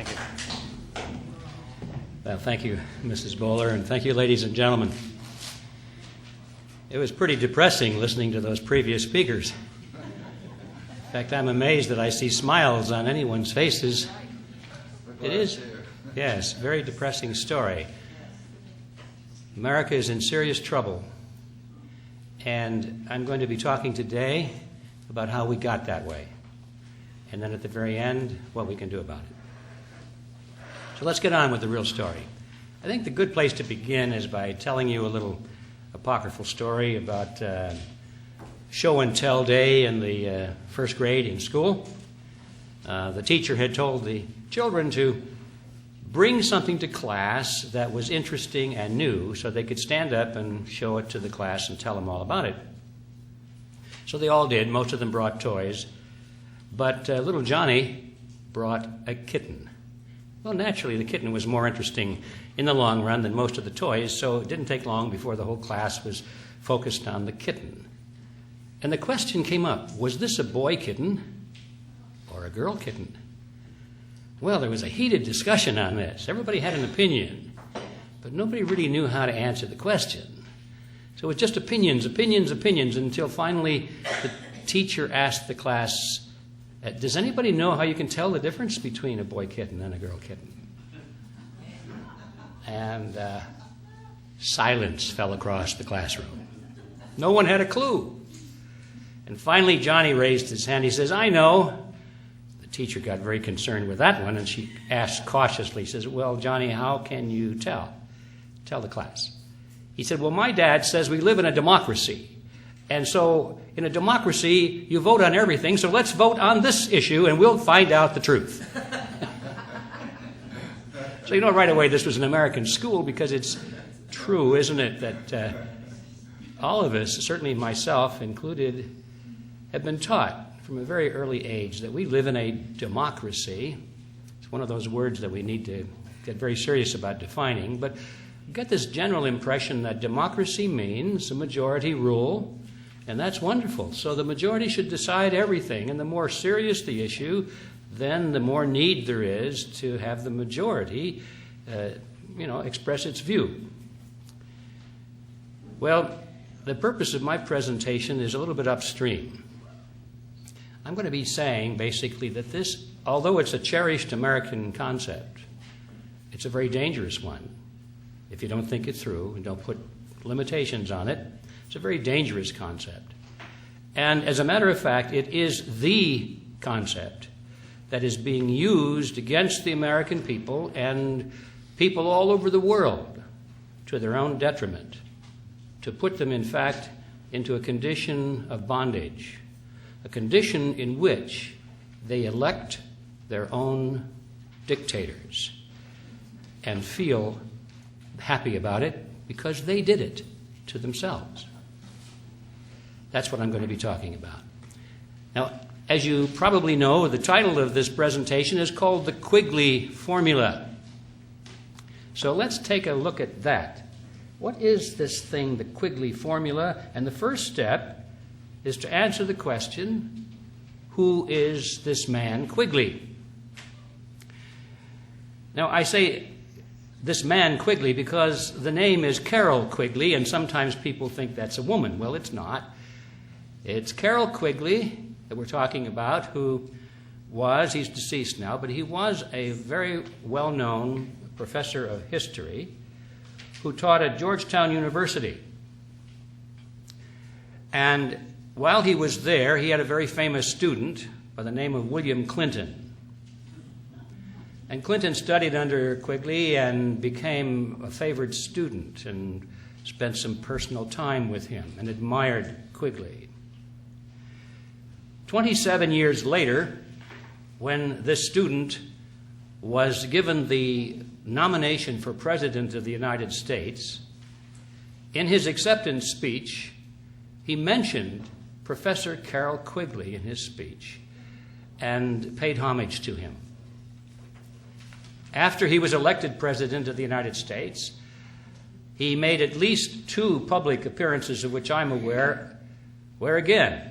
Thank you. Well, thank you, Mrs. Bowler, and thank you, ladies and gentlemen. It was pretty depressing listening to those previous speakers. In fact, I'm amazed that I see smiles on anyone's faces. It is, yes, very depressing story. America is in serious trouble, and I'm going to be talking today about how we got that way, and then at the very end, what we can do about it. So let's get on with the real story. I think the good place to begin is by telling you a little apocryphal story about show and tell day in the first grade in school. The teacher had told the children to bring something to class that was interesting and new so they could stand up and show it to the class and tell them all about it. So they all did. Most of them brought toys. But little Johnny brought a kitten. Well, naturally, the kitten was more interesting in the long run than most of the toys, so it didn't take long before the whole class was focused on the kitten. And the question came up, was this a boy kitten or a girl kitten? Well, there was a heated discussion on this. Everybody had an opinion, but nobody really knew how to answer the question. So it was just opinions, until finally the teacher asked the class, does anybody know how you can tell the difference between a boy kitten and a girl kitten? And silence fell across the classroom. No one had a clue. And finally Johnny raised his hand. He says, I know. The teacher got very concerned with that one, and she asked cautiously, says, well, Johnny, how can you tell? Tell the class. He said, well, my dad says we live in a democracy. And so in a democracy, you vote on everything, so let's vote on this issue and we'll find out the truth. So you know right away this was an American school, because it's true, isn't it, that all of us, certainly myself included, have been taught from a very early age that we live in a democracy. It's one of those words that we need to get very serious about defining, but we get this general impression that democracy means a majority rule. And that's wonderful. So the majority should decide everything. And the more serious the issue, then the more need there is to have the majority, express its view. Well, the purpose of my presentation is a little bit upstream. I'm going to be saying, basically, that this, although it's a cherished American concept, it's a very dangerous one. If you don't think it through and don't put limitations on it, it's a very dangerous concept. And as a matter of fact, it is the concept that is being used against the American people and people all over the world to their own detriment, to put them, in fact, into a condition of bondage, a condition in which they elect their own dictators and feel happy about it because they did it to themselves. That's what I'm going to be talking about. Now, as you probably know, the title of this presentation is called the Quigley Formula. So let's take a look at that. What is this thing, the Quigley Formula? And the first step is to answer the question, who is this man Quigley? Now, I say this man Quigley because the name is Kerъл Kуигли, and sometimes people think that's a woman. Well, it's not. It's Kerъл Kуигли that we're talking about, he's deceased now, but he was a very well-known professor of history who taught at Georgetown University. And while he was there, he had a very famous student by the name of William Clinton. And Clinton studied under Quigley and became a favored student and spent some personal time with him and admired Quigley. 27 years later, when this student was given the nomination for President of the United States, in his acceptance speech, he mentioned Professor Kerъл Kуигли in his speech and paid homage to him. After he was elected President of the United States, he made at least 2 public appearances of which I'm aware, where again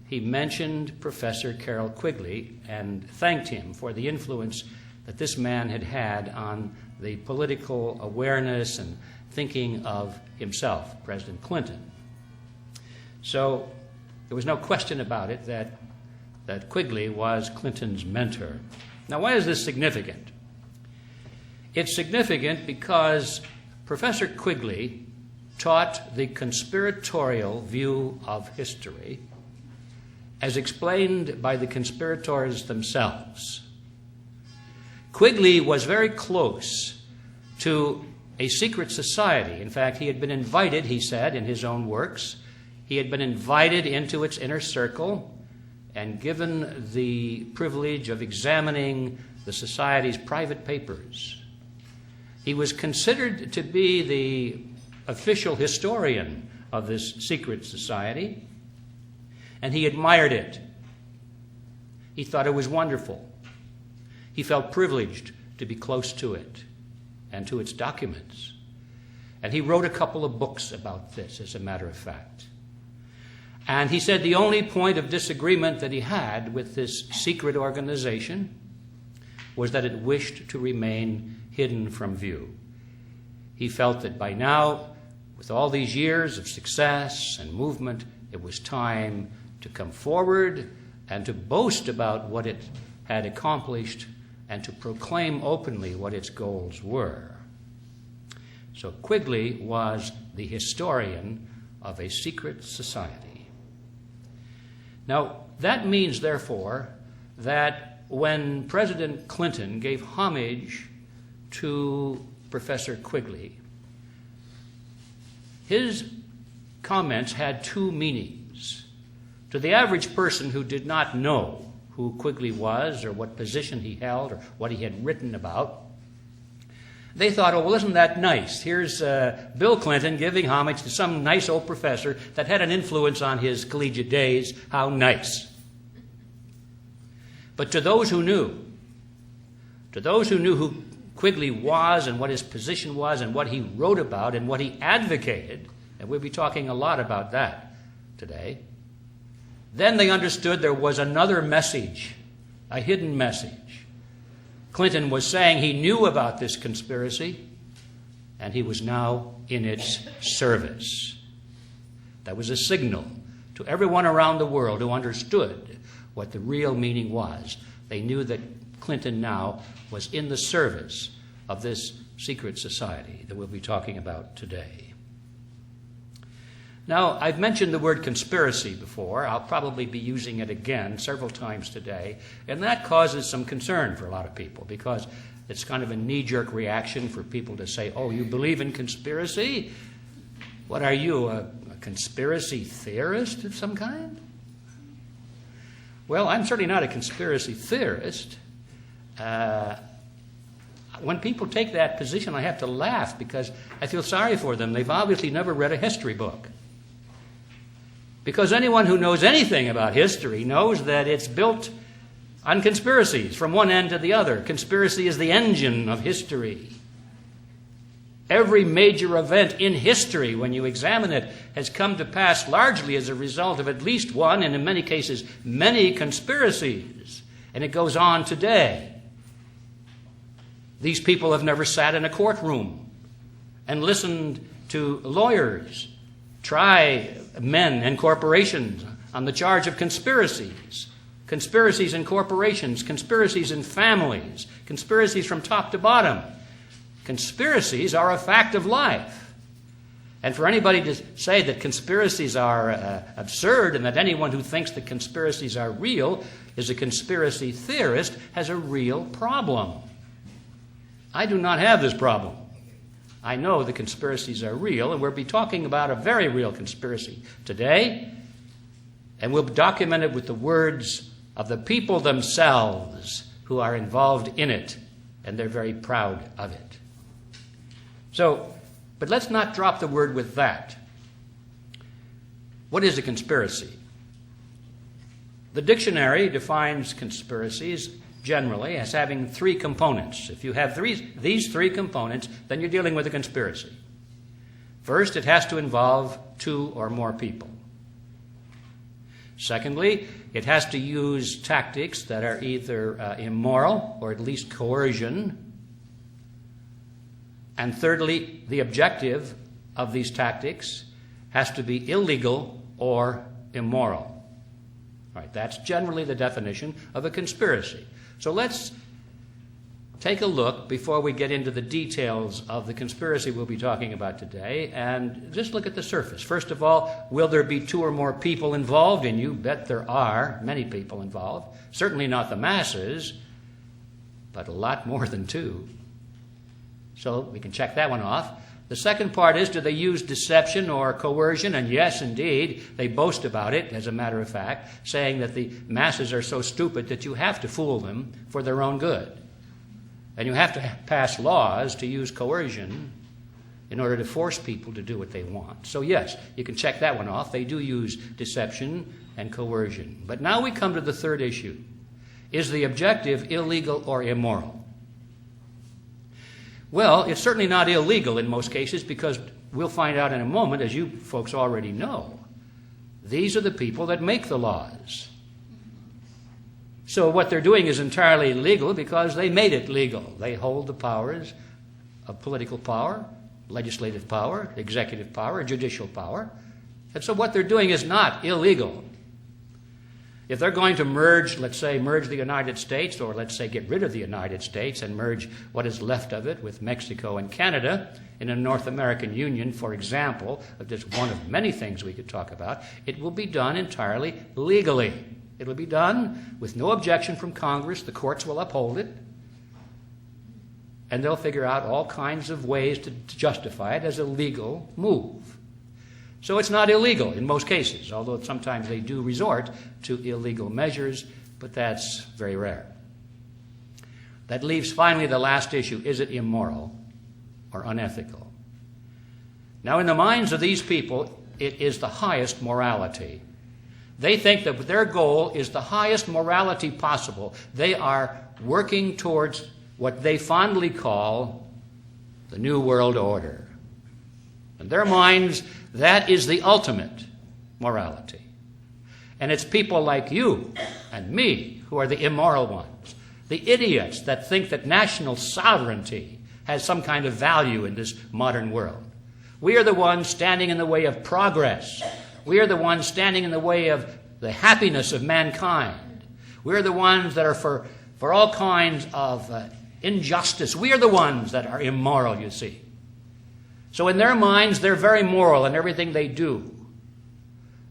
he mentioned Professor Kerъl Kуигли and thanked him for the influence that this man had had on the political awareness and thinking of himself, President Clinton. So there was no question about it that Quigley was Clinton's mentor. Now, why is this significant? It's significant because Professor Quigley taught the conspiratorial view of history as explained by the conspirators themselves. Quigley was very close to a secret society. In fact, he had been invited, he said in his own works, he had been invited into its inner circle and given the privilege of examining the society's private papers. He was considered to be the official historian of this secret society, and he admired it. He thought it was wonderful. He felt privileged to be close to it and to its documents. And he wrote a couple of books about this, as a matter of fact. And he said the only point of disagreement that he had with this secret organization was that it wished to remain hidden from view. He felt that by now, with all these years of success and movement, it was time to come forward and to boast about what it had accomplished and to proclaim openly what its goals were. So Quigley was the historian of a secret society. Now, that means, therefore, that when President Clinton gave homage to Professor Quigley, his comments had two meanings. To the average person who did not know who Quigley was or what position he held or what he had written about, they thought, oh, well, isn't that nice? Here's Bill Clinton giving homage to some nice old professor that had an influence on his collegiate days. How nice. But to those who knew who Quigley was and what his position was and what he wrote about and what he advocated, and we'll be talking a lot about that today, then they understood there was another message, a hidden message. Clinton was saying he knew about this conspiracy, and he was now in its service. That was a signal to everyone around the world who understood what the real meaning was. They knew that Clinton now was in the service of this secret society that we'll be talking about today. Now, I've mentioned the word conspiracy before. I'll probably be using it again several times today, and that causes some concern for a lot of people because it's kind of a knee-jerk reaction for people to say, oh, you believe in conspiracy? What are you, a conspiracy theorist of some kind? Well, I'm certainly not a conspiracy theorist. When people take that position, I have to laugh because I feel sorry for them. They've obviously never read a history book. Because anyone who knows anything about history knows that it's built on conspiracies from one end to the other. Conspiracy is the engine of history. Every major event in history, when you examine it, has come to pass largely as a result of at least one, and in many cases, many conspiracies. And it goes on today. These people have never sat in a courtroom and listened to lawyers try men and corporations on the charge of conspiracies. Conspiracies in corporations, conspiracies in families, conspiracies from top to bottom. Conspiracies are a fact of life. And for anybody to say that conspiracies are absurd and that anyone who thinks that conspiracies are real is a conspiracy theorist has a real problem. I do not have this problem. I know the conspiracies are real, and we'll be talking about a very real conspiracy today, and we'll document it with the words of the people themselves who are involved in it, and they're very proud of it. So, but let's not drop the word with that. What is a conspiracy? The dictionary defines conspiracies generally as having three components. If you have these three components, then you're dealing with a conspiracy. First, it has to involve two or more people. Secondly, it has to use tactics that are either immoral or at least coercion. And thirdly, the objective of these tactics has to be illegal or immoral. All right, that's generally the definition of a conspiracy. So let's take a look before we get into the details of the conspiracy we'll be talking about today, and just look at the surface. First of all, will there be two or more people involved? And you bet there are many people involved. Certainly not the masses, but a lot more than two. So we can check that one off. The second part is, do they use deception or coercion? And yes, indeed, they boast about it, as a matter of fact, saying that the masses are so stupid that you have to fool them for their own good. And you have to pass laws to use coercion in order to force people to do what they want. So yes, you can check that one off. They do use deception and coercion. But now we come to the third issue. Is the objective illegal or immoral? Well, it's certainly not illegal in most cases, because we'll find out in a moment, as you folks already know, these are the people that make the laws. So what they're doing is entirely legal because they made it legal. They hold the powers of political power, legislative power, executive power, judicial power. And so what they're doing is not illegal. If they're going to merge, let's say, merge the United States, or let's say get rid of the United States and merge what is left of it with Mexico and Canada in a North American Union, for example, of just one of many things we could talk about, it will be done entirely legally. It will be done with no objection from Congress. The courts will uphold it. And they'll figure out all kinds of ways to justify it as a legal move. So it's not illegal in most cases, although sometimes they do resort to illegal measures, but that's very rare. That leaves finally the last issue. Is it immoral or unethical? Now, in the minds of these people, it is the highest morality. They think that their goal is the highest morality possible. They are working towards what they fondly call the New World Order. In their minds, that is the ultimate morality. And it's people like you and me who are the immoral ones, the idiots that think that national sovereignty has some kind of value in this modern world. We are the ones standing in the way of progress. We are the ones standing in the way of the happiness of mankind. We are the ones that are for all kinds of injustice. We are the ones that are immoral, you see. So in their minds, they're very moral in everything they do.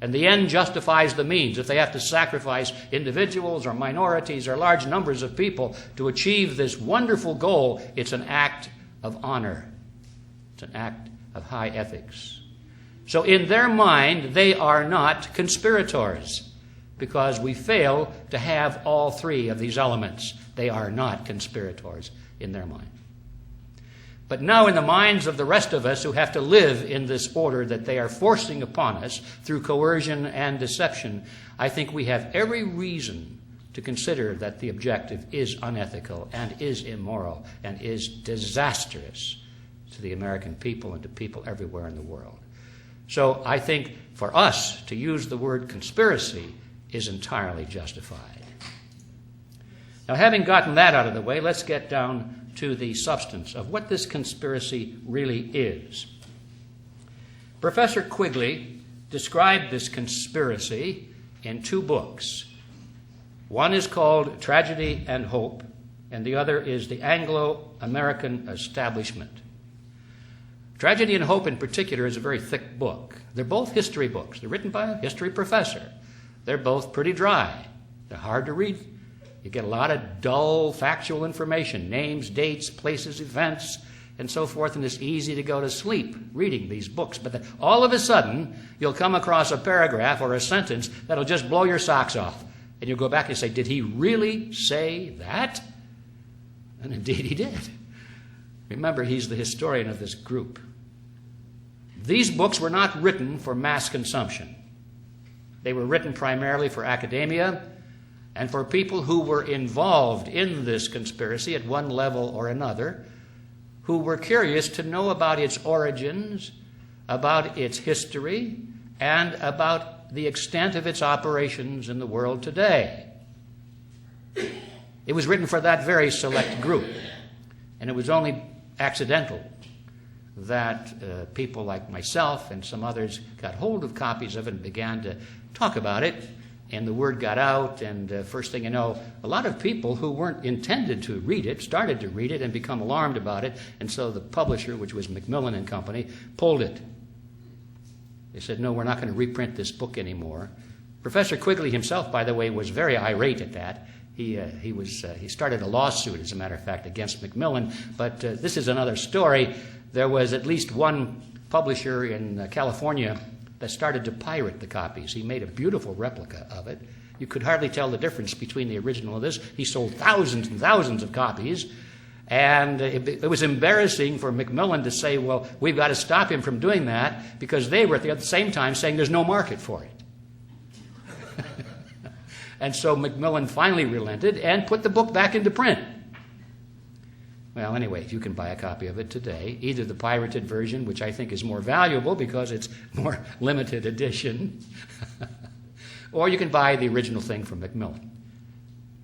And the end justifies the means. If they have to sacrifice individuals or minorities or large numbers of people to achieve this wonderful goal, it's an act of honor. It's an act of high ethics. So in their mind, they are not conspirators, because we fail to have all three of these elements. They are not conspirators in their mind. But now in the minds of the rest of us who have to live in this order that they are forcing upon us through coercion and deception, I think we have every reason to consider that the objective is unethical and is immoral and is disastrous to the American people and to people everywhere in the world. So I think for us to use the word conspiracy is entirely justified. Now, having gotten that out of the way, let's get down to the substance of what this conspiracy really is. Professor Quigley described this conspiracy in two books. One is called Tragedy and Hope, and the other is The Anglo-American Establishment. Tragedy and Hope in particular is a very thick book. They're both history books. They're written by a history professor. They're both pretty dry. They're hard to read. You get a lot of dull, factual information, names, dates, places, events, and so forth, and it's easy to go to sleep reading these books. But then all of a sudden, you'll come across a paragraph or a sentence that'll just blow your socks off. And you'll go back and say, did he really say that? And indeed he did. Remember, he's the historian of this group. These books were not written for mass consumption. They were written primarily for academia and for people who were involved in this conspiracy at one level or another, who were curious to know about its origins, about its history, and about the extent of its operations in the world today. It was written for that very select group, and it was only accidental that people like myself and some others got hold of copies of it and began to talk about it, and the word got out, and first thing you know, a lot of people who weren't intended to read it started to read it and become alarmed about it, and so the publisher, which was Macmillan and Company, pulled it. They said, no, we're not going to reprint this book anymore. Professor Quigley himself, by the way, was very irate at that. He started a lawsuit, as a matter of fact, against Macmillan, but this is another story. There was at least one publisher in California that started to pirate the copies. He made a beautiful replica of it. You could hardly tell the difference between the original and this. He sold thousands and thousands of copies, and it was embarrassing for Macmillan to say, well, we've got to stop him from doing that, because they were at the same time saying there's no market for it. And so Macmillan finally relented and put the book back into print. Well, anyway, you can buy a copy of it today, either the pirated version, which I think is more valuable because it's more limited edition, or you can buy the original thing from Macmillan.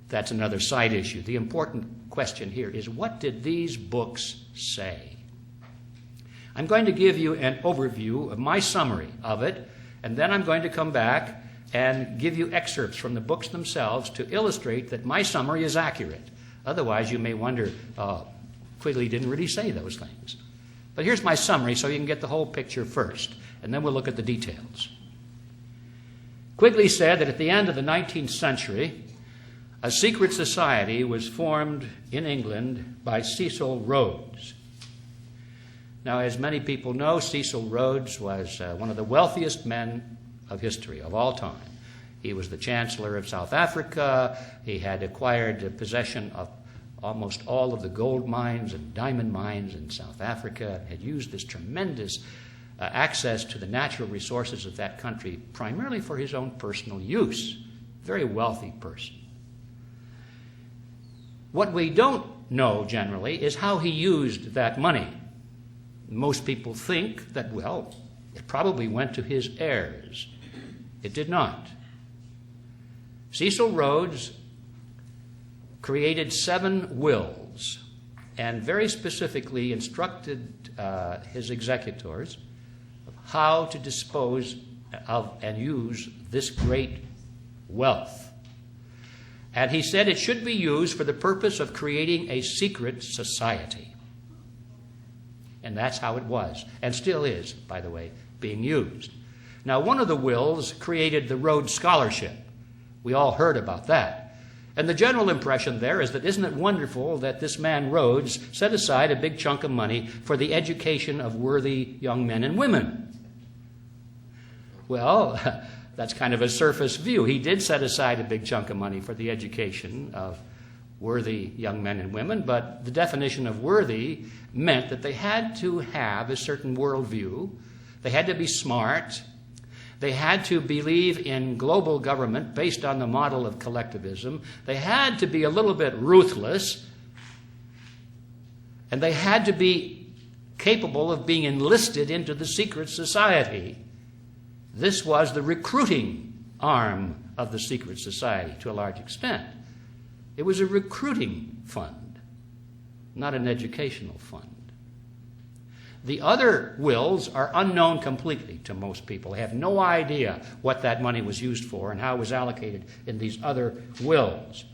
That's another side issue. The important question here is, what did these books say? I'm going to give you an overview of my summary of it, and then I'm going to come back and give you excerpts from the books themselves to illustrate that my summary is accurate. Otherwise, you may wonder, Quigley didn't really say those things. But here's my summary so you can get the whole picture first, and then we'll look at the details. Quigley said that at the end of the 19th century, a secret society was formed in England by Cecil Rhodes. Now, as many people know, Cecil Rhodes was one of the wealthiest men of history, of all time. He was the Chancellor of South Africa. He had acquired possession of almost all of the gold mines and diamond mines in South Africa, had used this tremendous access to the natural resources of that country primarily for his own personal use. Very wealthy person. What we don't know generally is how he used that money. Most people think that, well, it probably went to his heirs. It did not. Cecil Rhodes created 7 wills and very specifically instructed his executors of how to dispose of and use this great wealth. And he said it should be used for the purpose of creating a secret society. And that's how it was, and still is, by the way, being used. Now, one of the wills created the Rhodes Scholarship. We all heard about that. And the general impression there is that isn't it wonderful that this man Rhodes set aside a big chunk of money for the education of worthy young men and women? Well, that's kind of a surface view. He did set aside a big chunk of money for the education of worthy young men and women, but the definition of worthy meant that they had to have a certain worldview. They had to be smart. They had to believe in global government based on the model of collectivism. They had to be a little bit ruthless. And they had to be capable of being enlisted into the secret society. This was the recruiting arm of the secret society to a large extent. It was a recruiting fund, not an educational fund. The other wills are unknown completely to most people. They have no idea what that money was used for and how it was allocated in these other wills.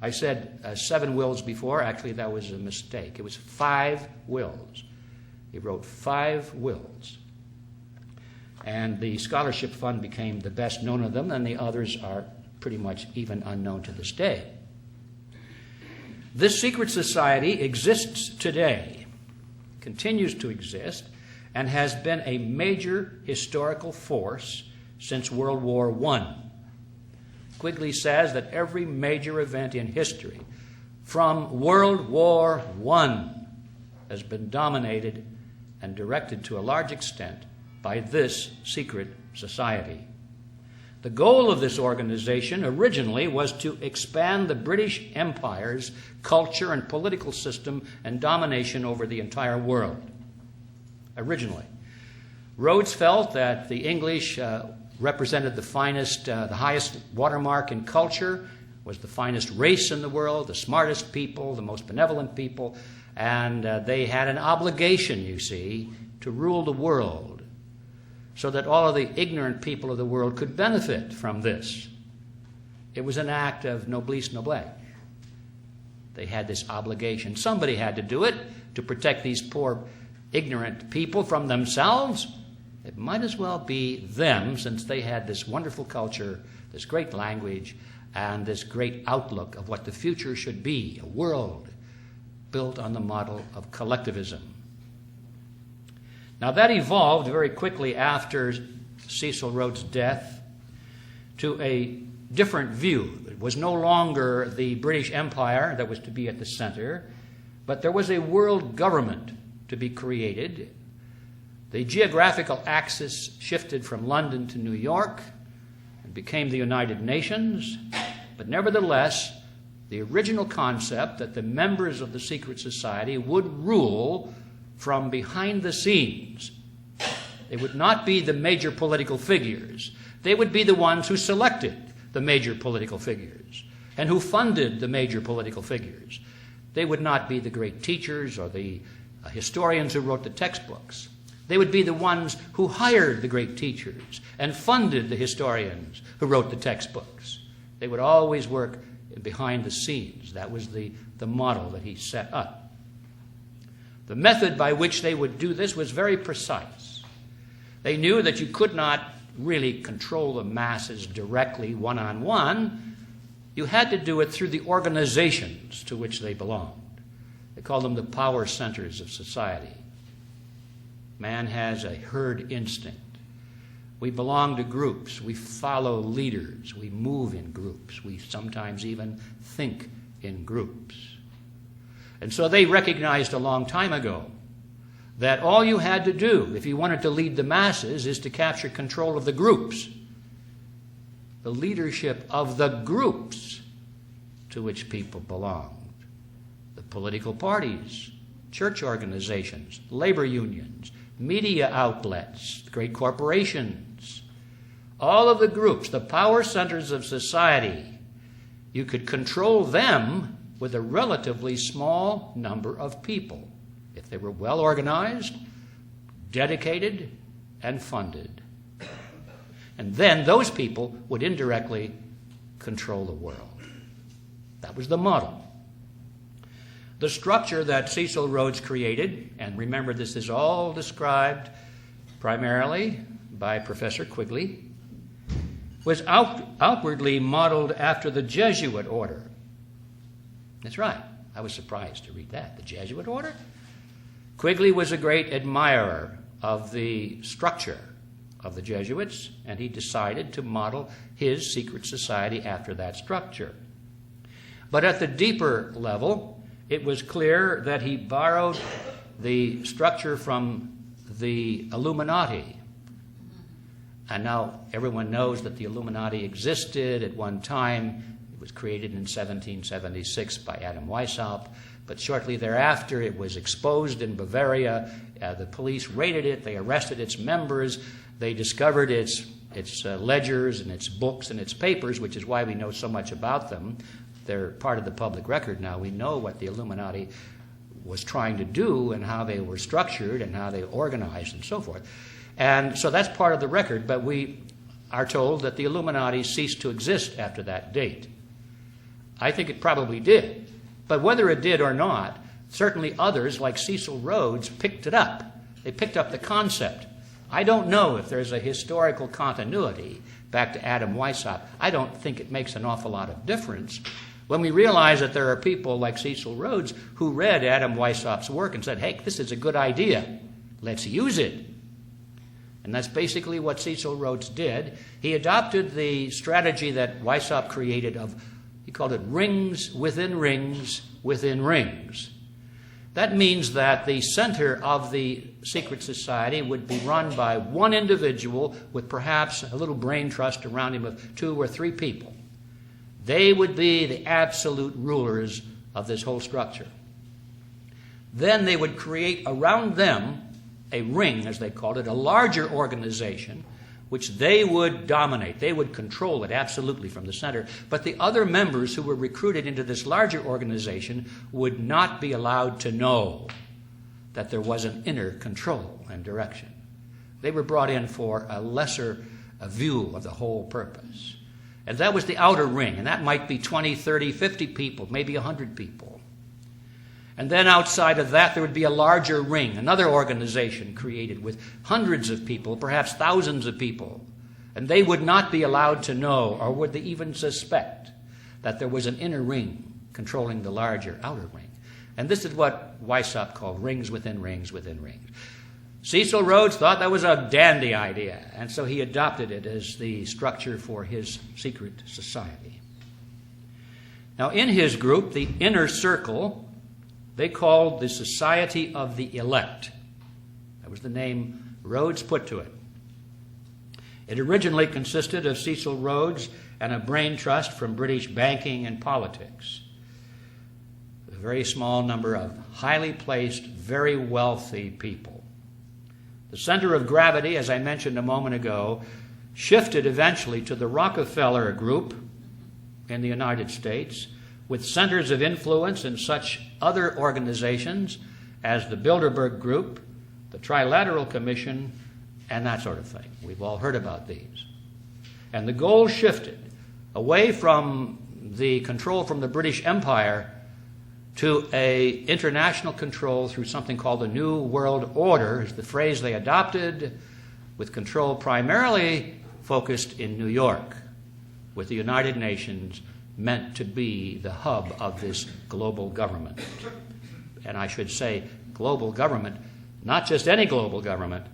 I said 7 wills before. Actually, that was a mistake. It was 5 wills. He wrote 5 wills. And the scholarship fund became the best known of them, and the others are pretty much even unknown to this day. This secret society exists today, continues to exist, and has been a major historical force since World War I. Quigley says that every major event in history from World War I has been dominated and directed to a large extent by this secret society. The goal of this organization originally was to expand the British Empire's culture and political system and domination over the entire world. Originally. Rhodes felt that the English represented the finest, the highest watermark in culture, was the finest race in the world, the smartest people, the most benevolent people, and they had an obligation, you see, to rule the world so that all of the ignorant people of the world could benefit from this. It was an act of noblesse noblesse. They had this obligation. Somebody had to do it to protect these poor, ignorant people from themselves. It might as well be them, since they had this wonderful culture, this great language, and this great outlook of what the future should be, a world built on the model of collectivism. Now that evolved very quickly after Cecil Rhodes' death to a different view. It was no longer the British Empire that was to be at the center, but there was a world government to be created. The geographical axis shifted from London to New York and became the United Nations, but nevertheless, the original concept that the members of the secret society would rule from behind the scenes. They would not be the major political figures. They would be the ones who selected the major political figures and who funded the major political figures. They would not be the great teachers or the historians who wrote the textbooks. They would be the ones who hired the great teachers and funded the historians who wrote the textbooks. They would always work behind the scenes. That was the model that he set up. The method by which they would do this was very precise. They knew that you could not really control the masses directly one-on-one. You had to do it through the organizations to which they belonged. They called them the power centers of society. Man has a herd instinct. We belong to groups. We follow leaders. We move in groups. We sometimes even think in groups. And so they recognized a long time ago that all you had to do if you wanted to lead the masses is to capture control of the groups, the leadership of the groups to which people belonged, the political parties, church organizations, labor unions, media outlets, great corporations, all of the groups, the power centers of society. You could control them with a relatively small number of people if they were well organized, dedicated, and funded. And then those people would indirectly control the world. That was the model. The structure that Cecil Rhodes created, and remember this is all described primarily by Professor Quigley, was outwardly modeled after the Jesuit order. That's right. I was surprised to read that. The Jesuit order? Quigley was a great admirer of the structure of the Jesuits, and he decided to model his secret society after that structure. But at the deeper level, it was clear that he borrowed the structure from the Illuminati. And now everyone knows that the Illuminati existed at one time. It was created in 1776 by Adam Weishaupt, but shortly thereafter it was exposed in Bavaria. The police raided it. They arrested its members. They discovered its ledgers and its books and its papers, which is why we know so much about them. They're part of the public record now. We know what the Illuminati was trying to do and how they were structured and how they organized and so forth. And so that's part of the record, but we are told that the Illuminati ceased to exist after that date. I think it probably did. But whether it did or not, certainly others, like Cecil Rhodes, picked it up. They picked up the concept. I don't know if there's a historical continuity back to Adam Weishaupt. I don't think it makes an awful lot of difference when we realize that there are people like Cecil Rhodes who read Adam Weishaupt's work and said, hey, this is a good idea. Let's use it. And that's basically what Cecil Rhodes did. He adopted the strategy that Weishaupt created of, he called it rings within rings within rings. That means that the center of the secret society would be run by one individual with perhaps a little brain trust around him of 2 or 3 people. They would be the absolute rulers of this whole structure. Then they would create around them a ring, as they called it, a larger organization which they would dominate. They would control it absolutely from the center. But the other members who were recruited into this larger organization would not be allowed to know that there was an inner control and direction. They were brought in for a lesser view of the whole purpose. And that was the outer ring, and that might be 20, 30, 50 people, maybe 100 people. And then outside of that, there would be a larger ring, another organization created with hundreds of people, perhaps thousands of people. And they would not be allowed to know, or would they even suspect, that there was an inner ring controlling the larger outer ring. And this is what Weishaupt called rings within rings within rings. Cecil Rhodes thought that was a dandy idea, and so he adopted it as the structure for his secret society. Now, in his group, the inner circle, they called the Society of the Elect. That was the name Rhodes put to it. It originally consisted of Cecil Rhodes and a brain trust from British banking and politics. A very small number of highly placed, very wealthy people. The center of gravity, as I mentioned a moment ago, shifted eventually to the Rockefeller Group in the United States, with centers of influence in such other organizations as the Bilderberg Group, the Trilateral Commission, and that sort of thing. We've all heard about these. And the goal shifted away from the control from the British Empire to an international control through something called the New World Order, is the phrase they adopted, with control primarily focused in New York, with the United Nations meant to be the hub of this global government. And I should say global government, not just any global government,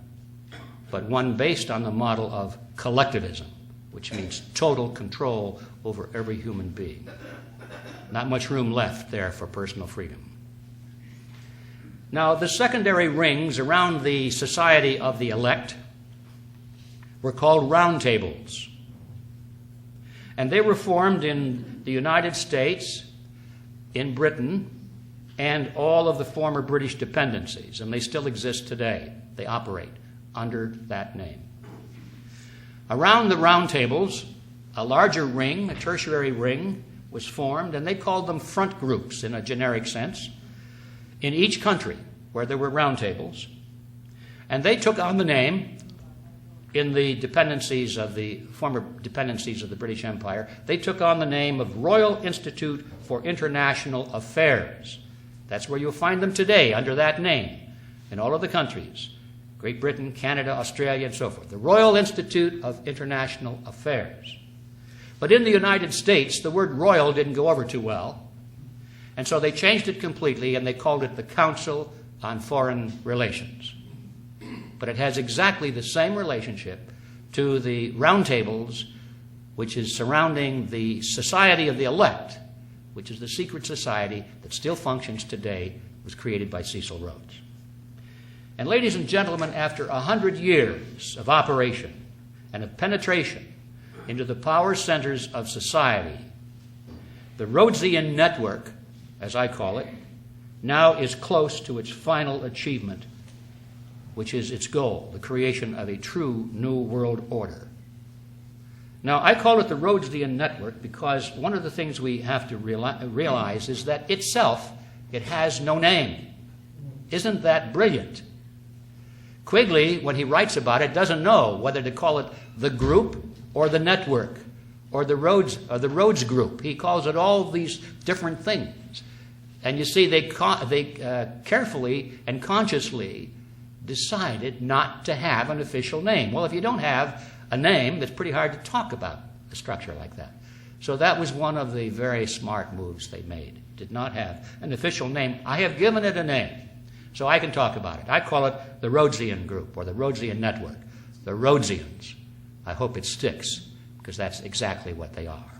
but one based on the model of collectivism, which means total control over every human being. Not much room left there for personal freedom. Now, the secondary rings around the Society of the Elect were called roundtables. And they were formed in the United States, in Britain, and all of the former British dependencies. And they still exist today. They operate under that name. Around the roundtables, a larger ring, a tertiary ring, was formed, and they called them front groups in a generic sense, in each country where there were roundtables. And they took on the name, in the dependencies of the former dependencies of the British Empire, they took on the name of Royal Institute for International Affairs. That's where you'll find them today, under that name, in all of the countries, Great Britain, Canada, Australia, and so forth. The Royal Institute of International Affairs. But in the United States, the word royal didn't go over too well, and so they changed it completely, and they called it the Council on Foreign Relations. But it has exactly the same relationship to the roundtables, which is surrounding the Society of the Elect, which is the secret society that still functions today, was created by Cecil Rhodes. And ladies and gentlemen, after 100 years of operation and of penetration into the power centers of society, the Rhodesian network, as I call it, now is close to its final achievement, which is its goal, the creation of a true New World Order. Now, I call it the Rhodesian network because one of the things we have to realize is that itself, it has no name. Isn't that brilliant? Quigley, when he writes about it, doesn't know whether to call it the group or the network or the Rhodes group. He calls it all these different things. And you see, they carefully and consciously decided not to have an official name. Well, if you don't have a name, it's pretty hard to talk about a structure like that. So that was one of the very smart moves they made. Did not have an official name. I have given it a name, so I can talk about it. I call it the Rhodesian group or the Rhodesian network, the Rhodesians. I hope it sticks, because that's exactly what they are.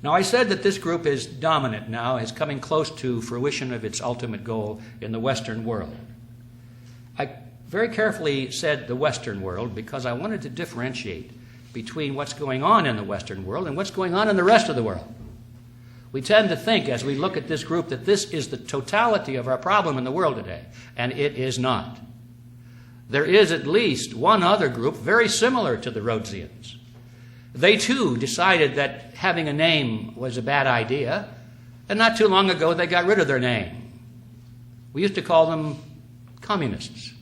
Now, I said that this group is dominant now, is coming close to fruition of its ultimate goal in the Western world. I very carefully said the Western world because I wanted to differentiate between what's going on in the Western world and what's going on in the rest of the world. We tend to think, as we look at this group, that this is the totality of our problem in the world today, and it is not. there is at least one other group very similar to the Rhodesians. They too decided that having a name was a bad idea, and not too long ago they got rid of their name. We used to call them communists.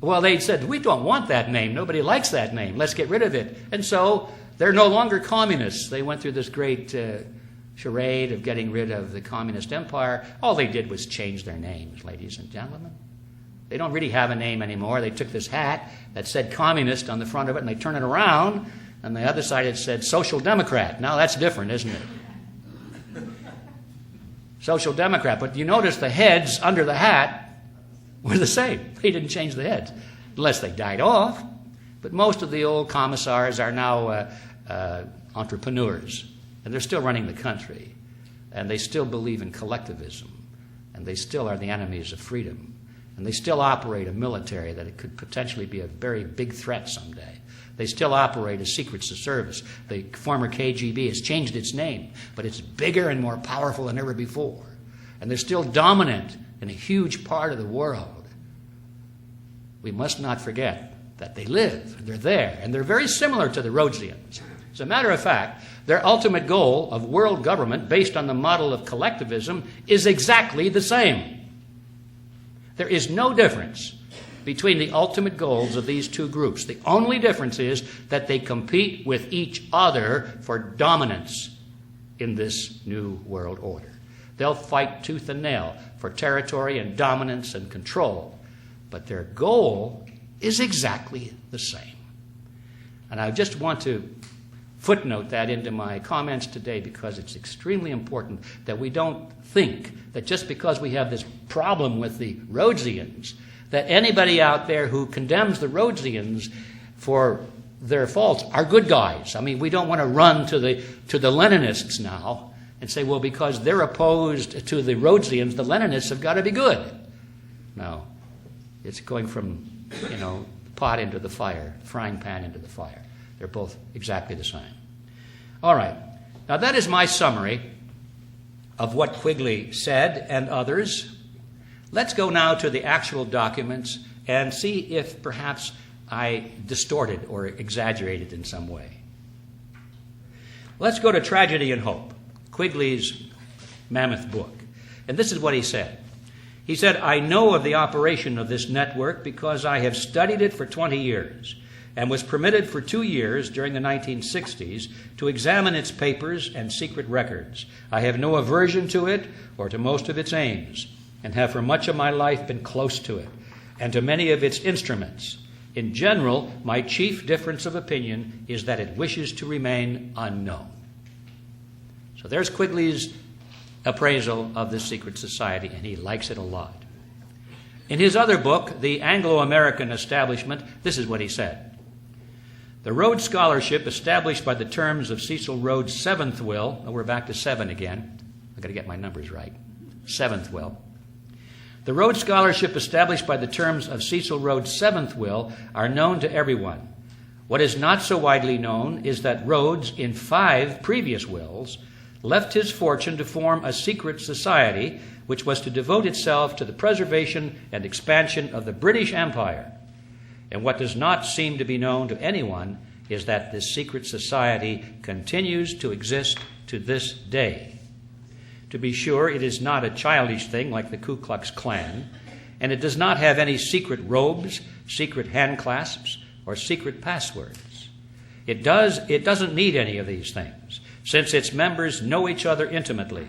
Well, they said, we don't want that name. Nobody likes that name. Let's get rid of it. And so they're no longer communists. They went through this great charade of getting rid of the communist empire. All they did was change their names, ladies and gentlemen. They don't really have a name anymore. They took this hat that said communist on the front of it, and they turn it around, and the other side it said social democrat. Now that's different, isn't it? Social democrat. But you notice the heads under the hat were the same. They didn't change the heads, unless they died off. But most of the old commissars are now entrepreneurs, and they're still running the country, and they still believe in collectivism, and they still are the enemies of freedom. And they still operate a military that it could potentially be a very big threat someday. They still operate a secret service. The former KGB has changed its name, but it's bigger and more powerful than ever before. And they're still dominant in a huge part of the world. We must not forget that they live, and they're there, and they're very similar to the Rhodesians. As a matter of fact, their ultimate goal of world government based on the model of collectivism is exactly the same. There is no difference between the ultimate goals of these two groups. The only difference is that they compete with each other for dominance in this new world order. They'll fight tooth and nail for territory and dominance and control, but their goal is exactly the same. And I just want to footnote that into my comments today because it's extremely important that we don't think that just because we have this problem with the Rhodesians, that anybody out there who condemns the Rhodesians for their faults are good guys. I mean, we don't want to run to the Leninists now and say, well, because they're opposed to the Rhodesians, the Leninists have got to be good. No. It's going from, the pot into the fire, frying pan into the fire. They're both exactly the same. All right. Now, that is my summary of what Quigley said and others. Let's go now to the actual documents and see if perhaps I distorted or exaggerated in some way. Let's go to Tragedy and Hope, Quigley's mammoth book. And this is what he said. He said, I know of the operation of this network because I have studied it for 20 years and was permitted for 2 years during the 1960s to examine its papers and secret records. I have no aversion to it or to most of its aims, and have for much of my life been close to it, and to many of its instruments. In general, my chief difference of opinion is that it wishes to remain unknown. So there's Quigley's appraisal of this secret society, and he likes it a lot. In his other book, The Anglo-American Establishment, this is what he said. The Rhodes Scholarship, established by the terms of Cecil Rhodes' seventh will, we're back to 7 again. I've got to get my numbers right. 7th will. The Rhodes Scholarship, established by the terms of Cecil Rhodes' 7th will, are known to everyone. What is not so widely known is that Rhodes, in 5 previous wills, left his fortune to form a secret society which was to devote itself to the preservation and expansion of the British Empire. And what does not seem to be known to anyone is that this secret society continues to exist to this day. To be sure, it is not a childish thing like the Ku Klux Klan, and it does not have any secret robes, secret hand clasps, or secret passwords. It doesn't need any of these things, since its members know each other intimately.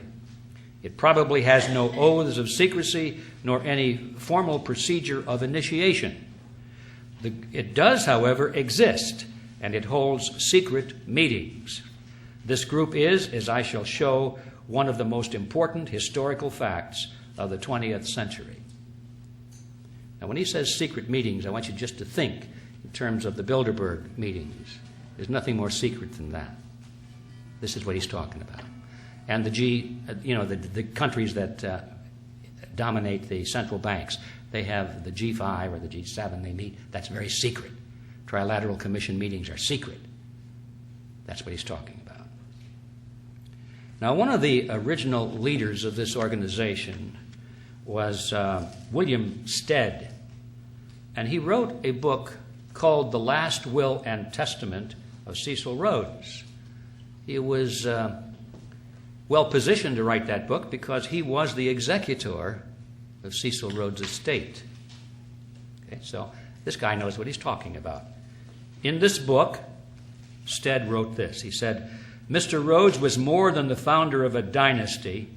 It probably has no oaths of secrecy, nor any formal procedure of initiation. It does, however, exist, and it holds secret meetings. This group is, as I shall show, one of the most important historical facts of the 20th century. Now, when he says secret meetings, I want you just to think in terms of the Bilderberg meetings. There's nothing more secret than that. This is what he's talking about. And the countries that dominate the central banks, they have the G5 or the G7 they meet. That's very secret. Trilateral Commission meetings are secret. That's what he's talking about. Now, one of the original leaders of this organization was William Stead. And he wrote a book called The Last Will and Testament of Cecil Rhodes. He was well positioned to write that book because he was the executor of Cecil Rhodes' estate. Okay, so this guy knows what he's talking about. In this book, Stead wrote this. He said, Mr. Rhodes was more than the founder of a dynasty.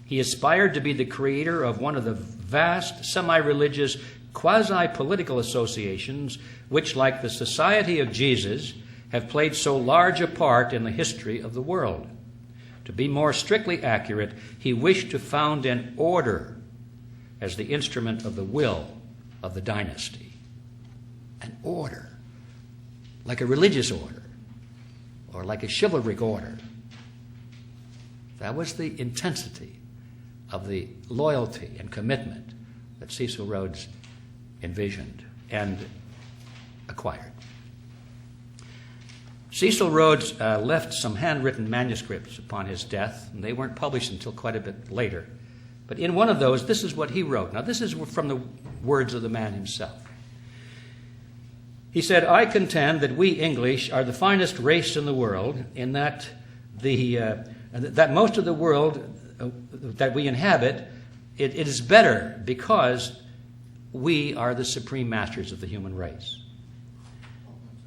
He aspired to be the creator of one of the vast semi-religious quasi-political associations which, like the Society of Jesus, have played so large a part in the history of the world. To be more strictly accurate, he wished to found an order as the instrument of the will of the dynasty. An order, like a religious order, or like a chivalric order. That was the intensity of the loyalty and commitment that Cecil Rhodes envisioned and acquired. Cecil Rhodes left some handwritten manuscripts upon his death, and they weren't published until quite a bit later. But in one of those, this is what he wrote. Now, this is from the words of the man himself. He said, I contend that we English are the finest race in the world, in that that most of the world that we inhabit, it is better because we are the supreme masters of the human race.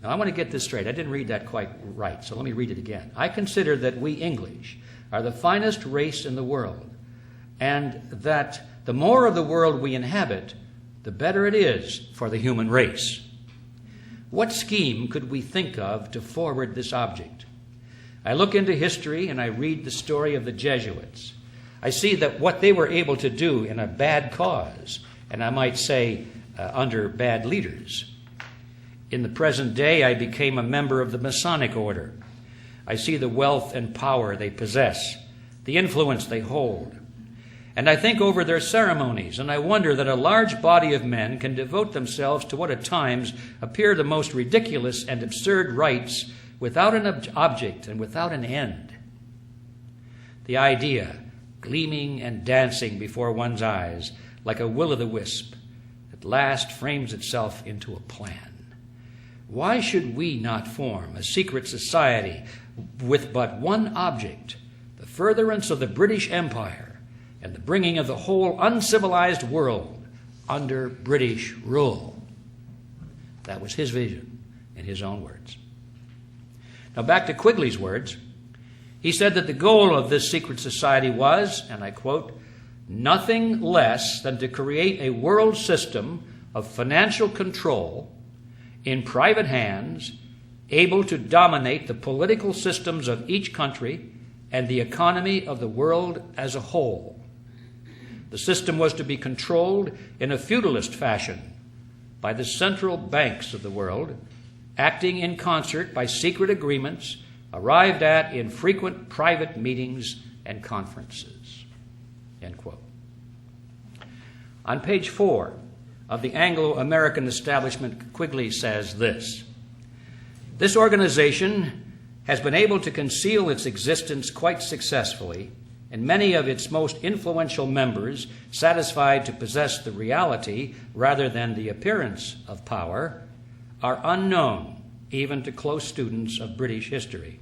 Now, I want to get this straight. I didn't read that quite right, so let me read it again. I consider that we English are the finest race in the world, and that the more of the world we inhabit, the better it is for the human race. What scheme could we think of to forward this object? I look into history and I read the story of the Jesuits. I see that what they were able to do in a bad cause, and I might say under bad leaders. In the present day, I became a member of the Masonic order. I see the wealth and power they possess, the influence they hold. And I think over their ceremonies, and I wonder that a large body of men can devote themselves to what at times appear the most ridiculous and absurd rites without an object and without an end. The idea, gleaming and dancing before one's eyes like a will-o'-the-wisp, at last frames itself into a plan. Why should we not form a secret society with but one object, the furtherance of the British Empire, and the bringing of the whole uncivilized world under British rule? That was his vision, in his own words. Now back to Quigley's words. He said that the goal of this secret society was, and I quote, nothing less than to create a world system of financial control in private hands, able to dominate the political systems of each country and the economy of the world as a whole. The system was to be controlled in a feudalist fashion by the central banks of the world, acting in concert by secret agreements arrived at in frequent private meetings and conferences. End quote. On page 4 of the Anglo-American Establishment, Quigley says this: this organization has been able to conceal its existence quite successfully, and many of its most influential members, satisfied to possess the reality rather than the appearance of power, are unknown even to close students of British history,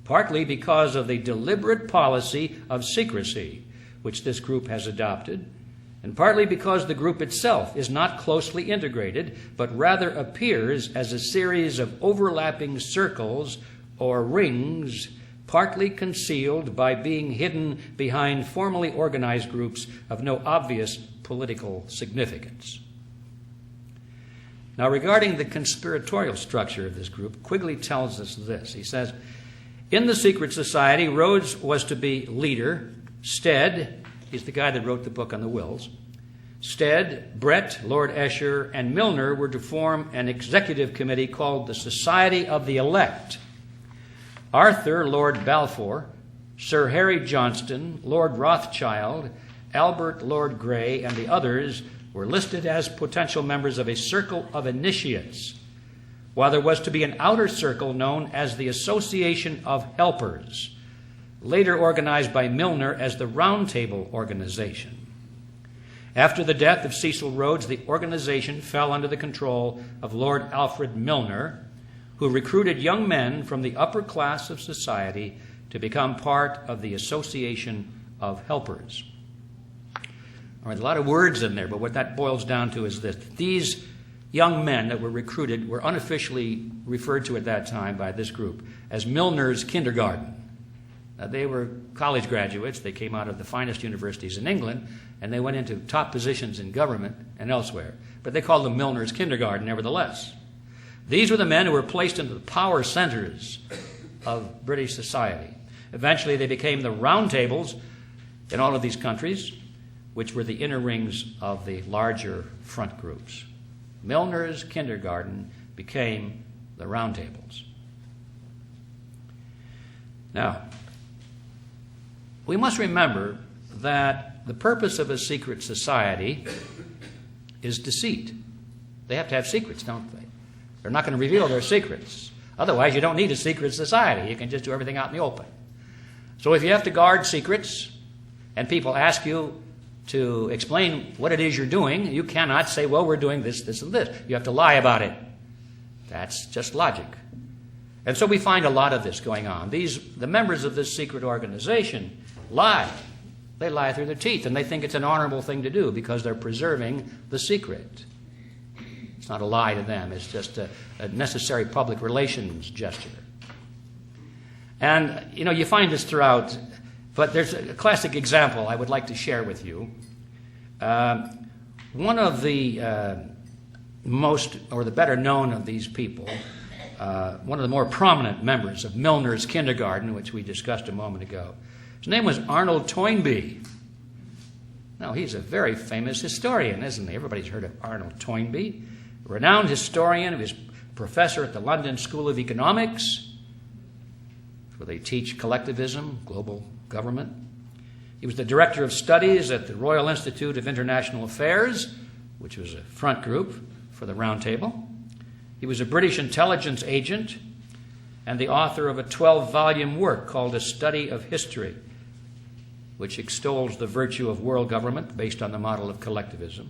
partly because of the deliberate policy of secrecy which this group has adopted, and partly because the group itself is not closely integrated, but rather appears as a series of overlapping circles or rings, partly concealed by being hidden behind formally organized groups of no obvious political significance. Now, regarding the conspiratorial structure of this group, Quigley tells us this. He says, in the secret society, Rhodes was to be leader. Stead, he's the guy that wrote the book on the wills. Stead, Brett, Lord Esher, and Milner were to form an executive committee called the Society of the Elect. Arthur, Lord Balfour, Sir Harry Johnston, Lord Rothschild, Albert, Lord Grey, and the others were listed as potential members of a circle of initiates, while there was to be an outer circle known as the Association of Helpers, later organized by Milner as the Round Table Organization. After the death of Cecil Rhodes, the organization fell under the control of Lord Alfred Milner, who recruited young men from the upper class of society to become part of the Association of Helpers. All right, a lot of words in there, but what that boils down to is this. These young men that were recruited were unofficially referred to at that time by this group as Milner's kindergarten. They were college graduates. They came out of the finest universities in England, and they went into top positions in government and elsewhere. But they called them Milner's kindergarten nevertheless. These were the men who were placed into the power centers of British society. Eventually, they became the round tables in all of these countries, which were the inner rings of the larger front groups. Milner's kindergarten became the round tables. Now, we must remember that the purpose of a secret society is deceit. They have to have secrets, don't they? They're not going to reveal their secrets. Otherwise, you don't need a secret society. You can just do everything out in the open. So if you have to guard secrets and people ask you to explain what it is you're doing, you cannot say, well, we're doing this, this, and this. You have to lie about it. That's just logic. And so we find a lot of this going on. The members of this secret organization lie. They lie through their teeth, and they think it's an honorable thing to do because they're preserving the secret. It's not a lie to them. It's just a necessary public relations gesture. And, you find this throughout, but there's a classic example I would like to share with you. One of the most, or the better known of these people, one of the more prominent members of Milner's kindergarten, which we discussed a moment ago, his name was Arnold Toynbee. Now, he's a very famous historian, isn't he? Everybody's heard of Arnold Toynbee. A renowned historian, he was professor at the London School of Economics, where they teach collectivism, global government. He was the director of studies at the Royal Institute of International Affairs, which was a front group for the Round Table. He was a British intelligence agent and the author of a 12-volume work called A Study of History, which extols the virtue of world government based on the model of collectivism.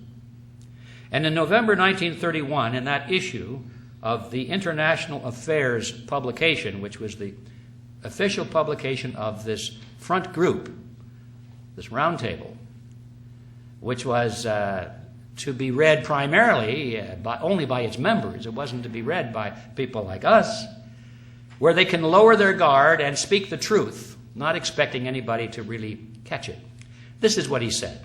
And in November 1931, in that issue of the International Affairs publication, which was the official publication of this front group, this round table, which was to be read primarily only by its members. It wasn't to be read by people like us, where they can lower their guard and speak the truth, not expecting anybody to really catch it. This is what he said.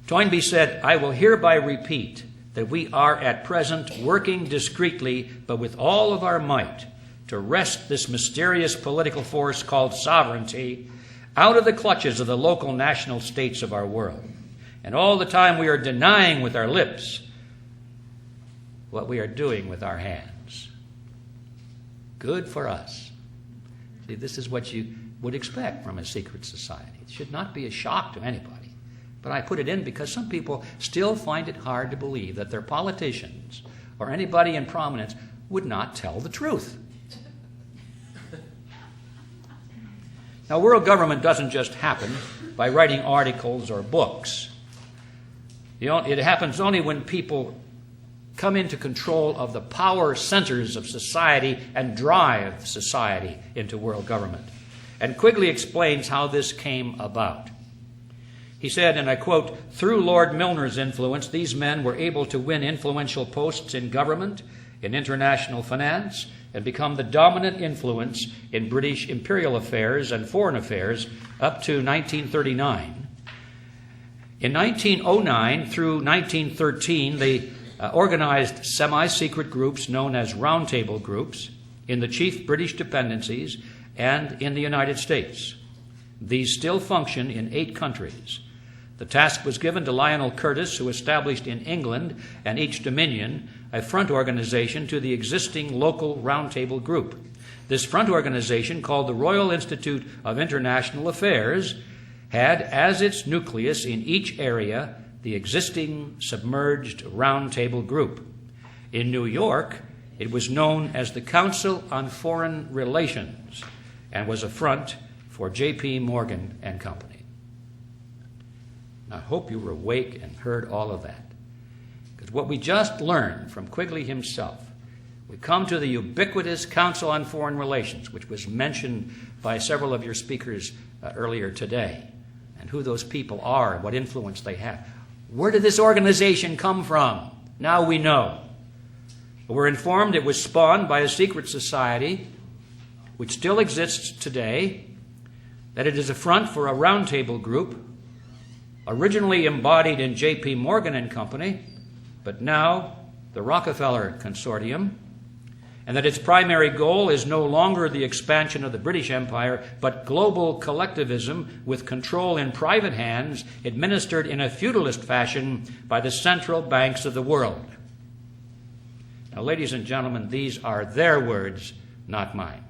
Toynbee said, "I will hereby repeat that we are at present working discreetly, but with all of our might, to wrest this mysterious political force called sovereignty out of the clutches of the local national states of our world. And all the time we are denying with our lips what we are doing with our hands." Good for us. See, this is what you would expect from a secret society. It should not be a shock to anybody. But I put it in because some people still find it hard to believe that their politicians or anybody in prominence would not tell the truth. Now, world government doesn't just happen by writing articles or books. It happens only when people come into control of the power centers of society and drive society into world government. And Quigley explains how this came about. He said, and I quote, "Through Lord Milner's influence, these men were able to win influential posts in government, in international finance, and become the dominant influence in British imperial affairs and foreign affairs up to 1939. In 1909 through 1913, they organized semi-secret groups known as Round Table groups in the chief British dependencies and in the United States. These still function in 8 countries. The task was given to Lionel Curtis, who established in England and each dominion a front organization to the existing local Round Table group. This front organization, called the Royal Institute of International Affairs, had as its nucleus in each area the existing submerged Round Table group. In New York, it was known as the Council on Foreign Relations and was a front for J.P. Morgan and Company." I hope you were awake and heard all of that. Because what we just learned from Quigley himself, we come to the ubiquitous Council on Foreign Relations, which was mentioned by several of your speakers earlier today, and who those people are and what influence they have. Where did this organization come from? Now we know. We're informed it was spawned by a secret society which still exists today, that it is a front for a roundtable group originally embodied in J.P. Morgan and Company, but now the Rockefeller Consortium, and that its primary goal is no longer the expansion of the British Empire, but global collectivism with control in private hands, administered in a feudalist fashion by the central banks of the world. Now, ladies and gentlemen, these are their words, not mine.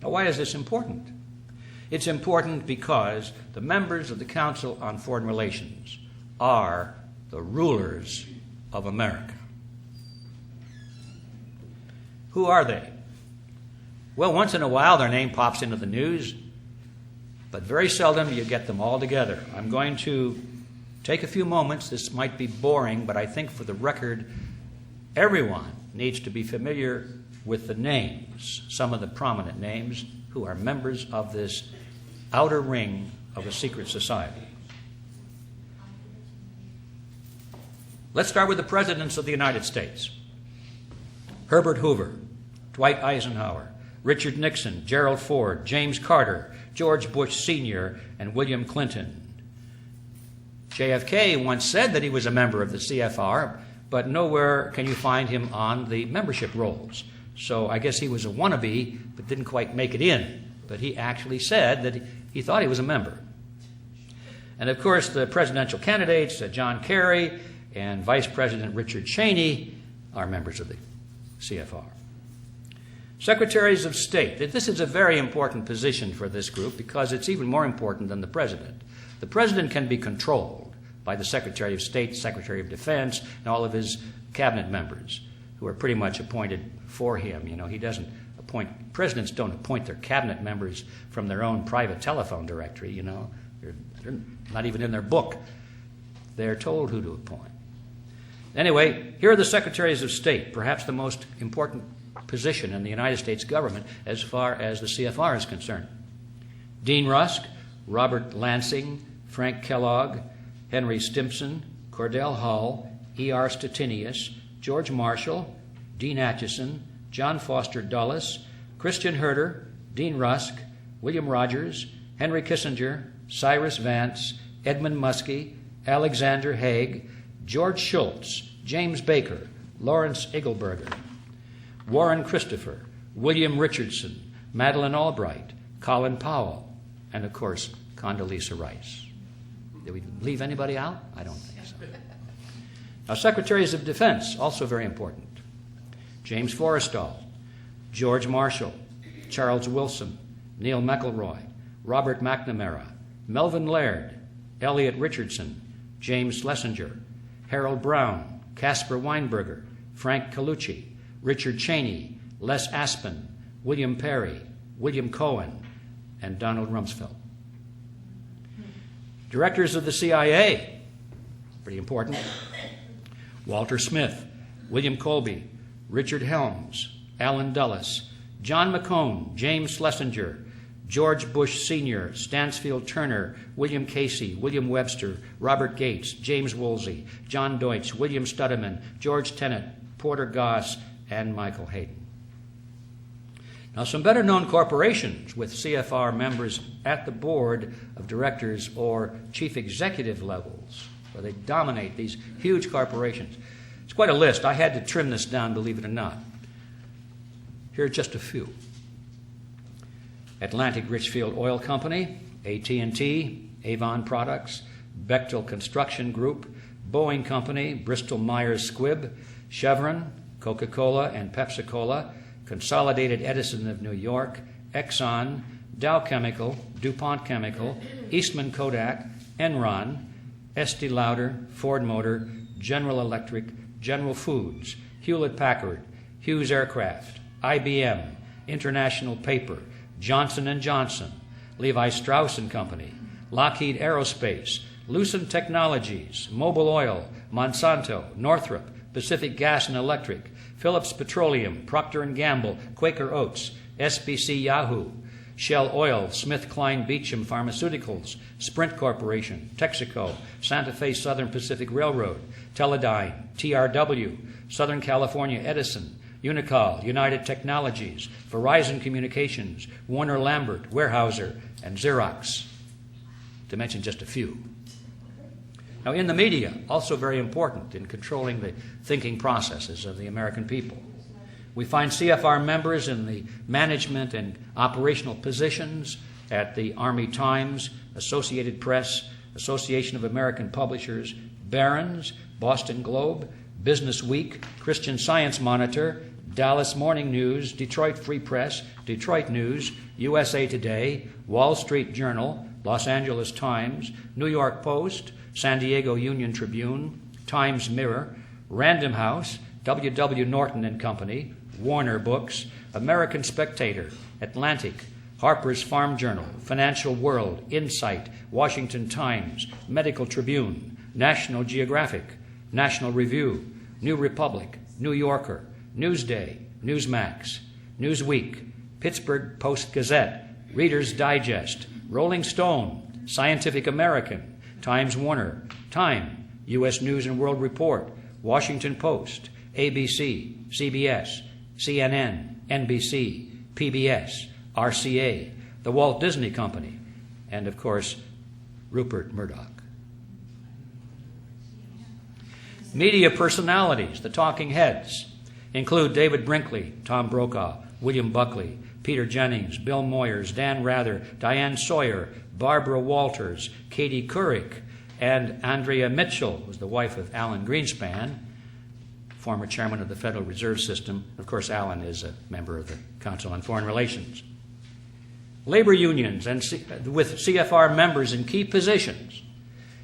Now, why is this important? It's important because the members of the Council on Foreign Relations are the rulers of America. Who are they? Well, once in a while their name pops into the news, but very seldom you get them all together. I'm going to take a few moments. This might be boring, but I think for the record, everyone needs to be familiar with the names, some of the prominent names, who are members of this outer ring of a secret society. Let's start with the presidents of the United States. Herbert Hoover, Dwight Eisenhower, Richard Nixon, Gerald Ford, James Carter, George Bush Sr., and William Clinton. JFK once said that he was a member of the CFR, but nowhere can you find him on the membership rolls. So I guess he was a wannabe, but didn't quite make it in. But he actually said that he thought he was a member. And of course, the presidential candidates, John Kerry and Vice President Richard Cheney, are members of the CFR. Secretaries of State. This is a very important position for this group because it's even more important than the president. The president can be controlled by the Secretary of State, Secretary of Defense, and all of his cabinet members who are pretty much appointed for him. You know, he doesn't appoint, presidents don't appoint their cabinet members from their own private telephone directory, you know. They're not even in their book. They're told who to appoint. Anyway, here are the Secretaries of State, perhaps the most important position in the United States government as far as the CFR is concerned. Dean Rusk, Robert Lansing, Frank Kellogg, Henry Stimson, Cordell Hull, E.R. Stettinius, George Marshall, Dean Acheson, John Foster Dulles, Christian Herter, Dean Rusk, William Rogers, Henry Kissinger, Cyrus Vance, Edmund Muskie, Alexander Haig, George Shultz, James Baker, Lawrence Eagleburger, Warren Christopher, William Richardson, Madeleine Albright, Colin Powell, and of course, Condoleezza Rice. Did we leave anybody out? I don't think so. Now, Secretaries of Defense, also very important. James Forrestal, George Marshall, Charles Wilson, Neil McElroy, Robert McNamara, Melvin Laird, Elliot Richardson, James Schlesinger, Harold Brown, Caspar Weinberger, Frank Colucci, Richard Cheney, Les Aspin, William Perry, William Cohen, and Donald Rumsfeld. Directors of the CIA, pretty important. Walter Smith, William Colby, Richard Helms, Alan Dulles, John McCone, James Schlesinger, George Bush Sr., Stansfield Turner, William Casey, William Webster, Robert Gates, James Woolsey, John Deutsch, William Studeman, George Tenet, Porter Goss, and Michael Hayden. Now, some better-known corporations with CFR members at the board of directors or chief executive levels, where they dominate these huge corporations. It's quite a list. I had to trim this down, believe it or not. Here are just a few. Atlantic Richfield Oil Company, AT&T, Avon Products, Bechtel Construction Group, Boeing Company, Bristol Myers Squibb, Chevron, Coca-Cola and Pepsi-Cola, Consolidated Edison of New York, Exxon, Dow Chemical, DuPont Chemical, Eastman Kodak, Enron, Estee Lauder, Ford Motor, General Electric, General Foods, Hewlett-Packard, Hughes Aircraft, IBM, International Paper, Johnson & Johnson, Levi Strauss & Company, Lockheed Aerospace, Lucent Technologies, Mobil Oil, Monsanto, Northrop, Pacific Gas and Electric, Phillips Petroleum, Procter & Gamble, Quaker Oats, SBC Yahoo, Shell Oil, SmithKline Beecham Pharmaceuticals, Sprint Corporation, Texaco, Santa Fe Southern Pacific Railroad, Teledyne, TRW, Southern California Edison, Unicol, United Technologies, Verizon Communications, Warner Lambert, Weyerhaeuser, and Xerox, to mention just a few. Now, in the media, also very important in controlling the thinking processes of the American people. We find CFR members in the management and operational positions at the Army Times, Associated Press, Association of American Publishers, Barron's, Boston Globe, Business Week, Christian Science Monitor, Dallas Morning News, Detroit Free Press, Detroit News, USA Today, Wall Street Journal, Los Angeles Times, New York Post, San Diego Union Tribune, Times Mirror, Random House, W.W. Norton and Company, Warner Books, American Spectator, Atlantic, Harper's Farm Journal, Financial World, Insight, Washington Times, Medical Tribune, National Geographic, National Review, New Republic, New Yorker, Newsday, Newsmax, Newsweek, Pittsburgh Post-Gazette, Reader's Digest, Rolling Stone, Scientific American, Times Warner, Time, U.S. News and World Report, Washington Post, ABC, CBS, CNN, NBC, PBS, RCA, the Walt Disney Company, and, of course, Rupert Murdoch. Media personalities, the talking heads, include David Brinkley, Tom Brokaw, William Buckley, Peter Jennings, Bill Moyers, Dan Rather, Diane Sawyer, Barbara Walters, Katie Couric, and Andrea Mitchell, who was the wife of Alan Greenspan, former chairman of the Federal Reserve System. Of course, Alan is a member of the Council on Foreign Relations. Labor unions and with CFR members in key positions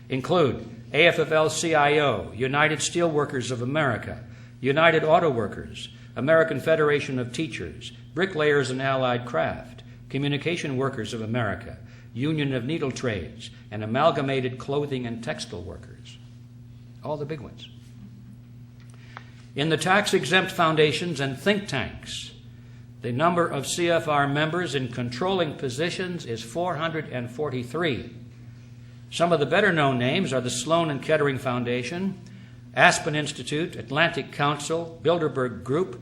include AFL-CIO, United Steelworkers of America, United Auto Workers, American Federation of Teachers, Bricklayers and Allied Craft, Communication Workers of America, Union of Needle Trades, and Amalgamated Clothing and Textile Workers. All the big ones. In the tax-exempt foundations and think tanks, the number of CFR members in controlling positions is 443. Some of the better-known names are the Sloan and Kettering Foundation, Aspen Institute, Atlantic Council, Bilderberg Group,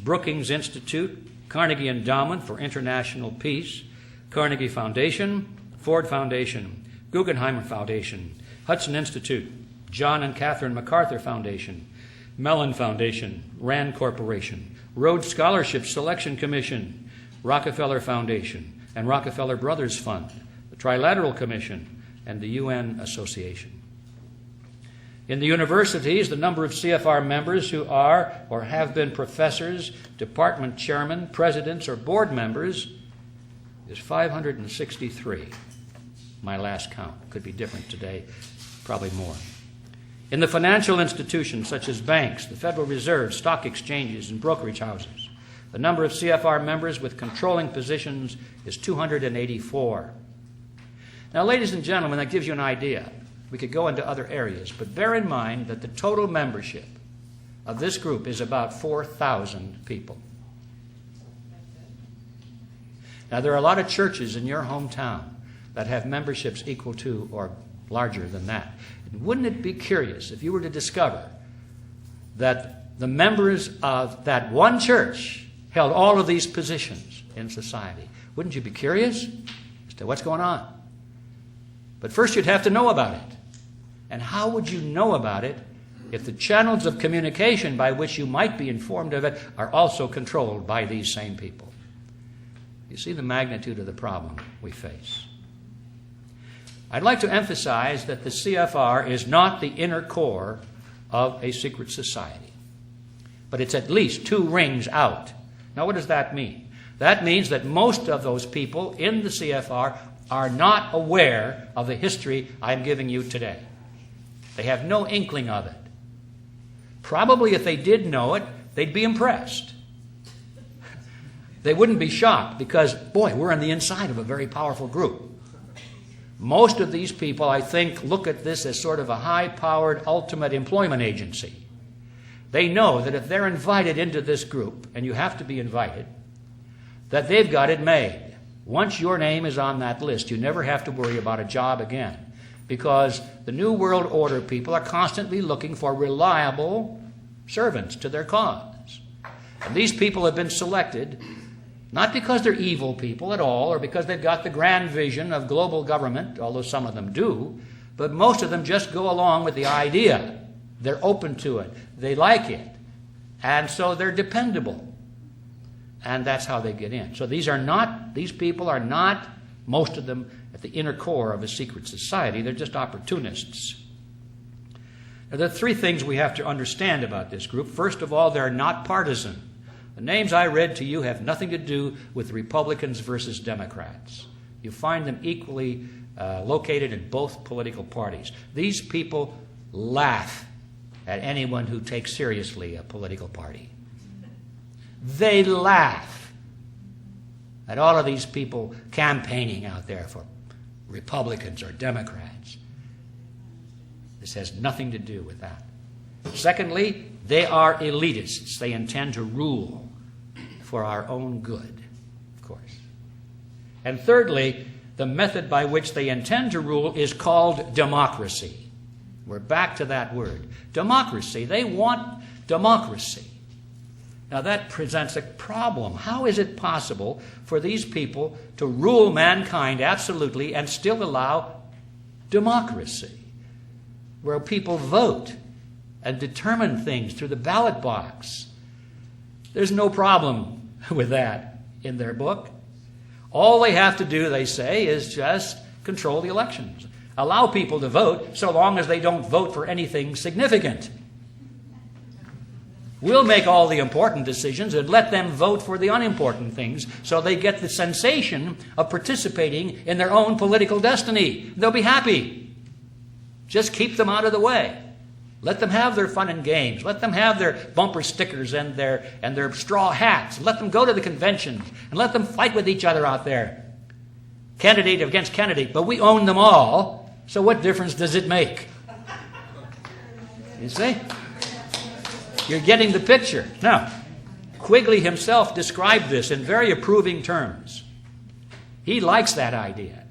Brookings Institute, Carnegie Endowment for International Peace, Carnegie Foundation, Ford Foundation, Guggenheim Foundation, Hudson Institute, John and Catherine MacArthur Foundation, Mellon Foundation, Rand Corporation, Rhodes Scholarship Selection Commission, Rockefeller Foundation, and Rockefeller Brothers Fund, the Trilateral Commission, and the UN Association. In the universities, the number of CFR members who are or have been professors, department chairmen, presidents, or board members is 563. My last count. Could be different today, probably more. In the financial institutions such as banks, the Federal Reserve, stock exchanges, and brokerage houses, the number of CFR members with controlling positions is 284. Now, ladies and gentlemen, that gives you an idea. We could go into other areas, but bear in mind that the total membership of this group is about 4,000 people. Now, there are a lot of churches in your hometown that have memberships equal to or larger than that. Wouldn't it be curious if you were to discover that the members of that one church held all of these positions in society? Wouldn't you be curious as to what's going on? But first you'd have to know about it. And how would you know about it if the channels of communication by which you might be informed of it are also controlled by these same people? You see the magnitude of the problem we face. I'd like to emphasize that the CFR is not the inner core of a secret society, but it's at least 2 rings out. Now, what does that mean? That means that most of those people in the CFR are not aware of the history I'm giving you today. They have no inkling of it. Probably if they did know it, they'd be impressed. They wouldn't be shocked because, boy, we're on the inside of a very powerful group. Most of these people, I think, look at this as sort of a high-powered ultimate employment agency. They know that if they're invited into this group, and you have to be invited, that they've got it made. Once your name is on that list, you never have to worry about a job again, because the New World Order people are constantly looking for reliable servants to their cause. And these people have been selected not because they're evil people at all, or because they've got the grand vision of global government, although some of them do, but most of them just go along with the idea. They're open to it. They like it. And so they're dependable. And that's how they get in. So these people are not, most of them, at the inner core of a secret society. They're just opportunists. Now, there are three things we have to understand about this group. First of all, they're not partisan. The names I read to you have nothing to do with Republicans versus Democrats. You find them equally located in both political parties. These people laugh at anyone who takes seriously a political party. They laugh at all of these people campaigning out there for Republicans or Democrats. This has nothing to do with that. Secondly, they are elitists. They intend to rule for our own good, of course. And thirdly, the method by which they intend to rule is called democracy. We're back to that word. Democracy. They want democracy. Now that presents a problem. How is it possible for these people to rule mankind absolutely and still allow democracy, where people vote and determine things through the ballot box? There's no problem with that in their book. All they have to do, they say, is just control the elections. Allow people to vote so long as they don't vote for anything significant. We'll make all the important decisions and let them vote for the unimportant things so they get the sensation of participating in their own political destiny. They'll be happy. Just keep them out of the way. Let them have their fun and games. Let them have their bumper stickers and their straw hats. Let them go to the conventions and let them fight with each other out there. Candidate against candidate, but we own them all, so what difference does it make? You see? You're getting the picture. Now, Quigley himself described this in very approving terms. He likes that idea.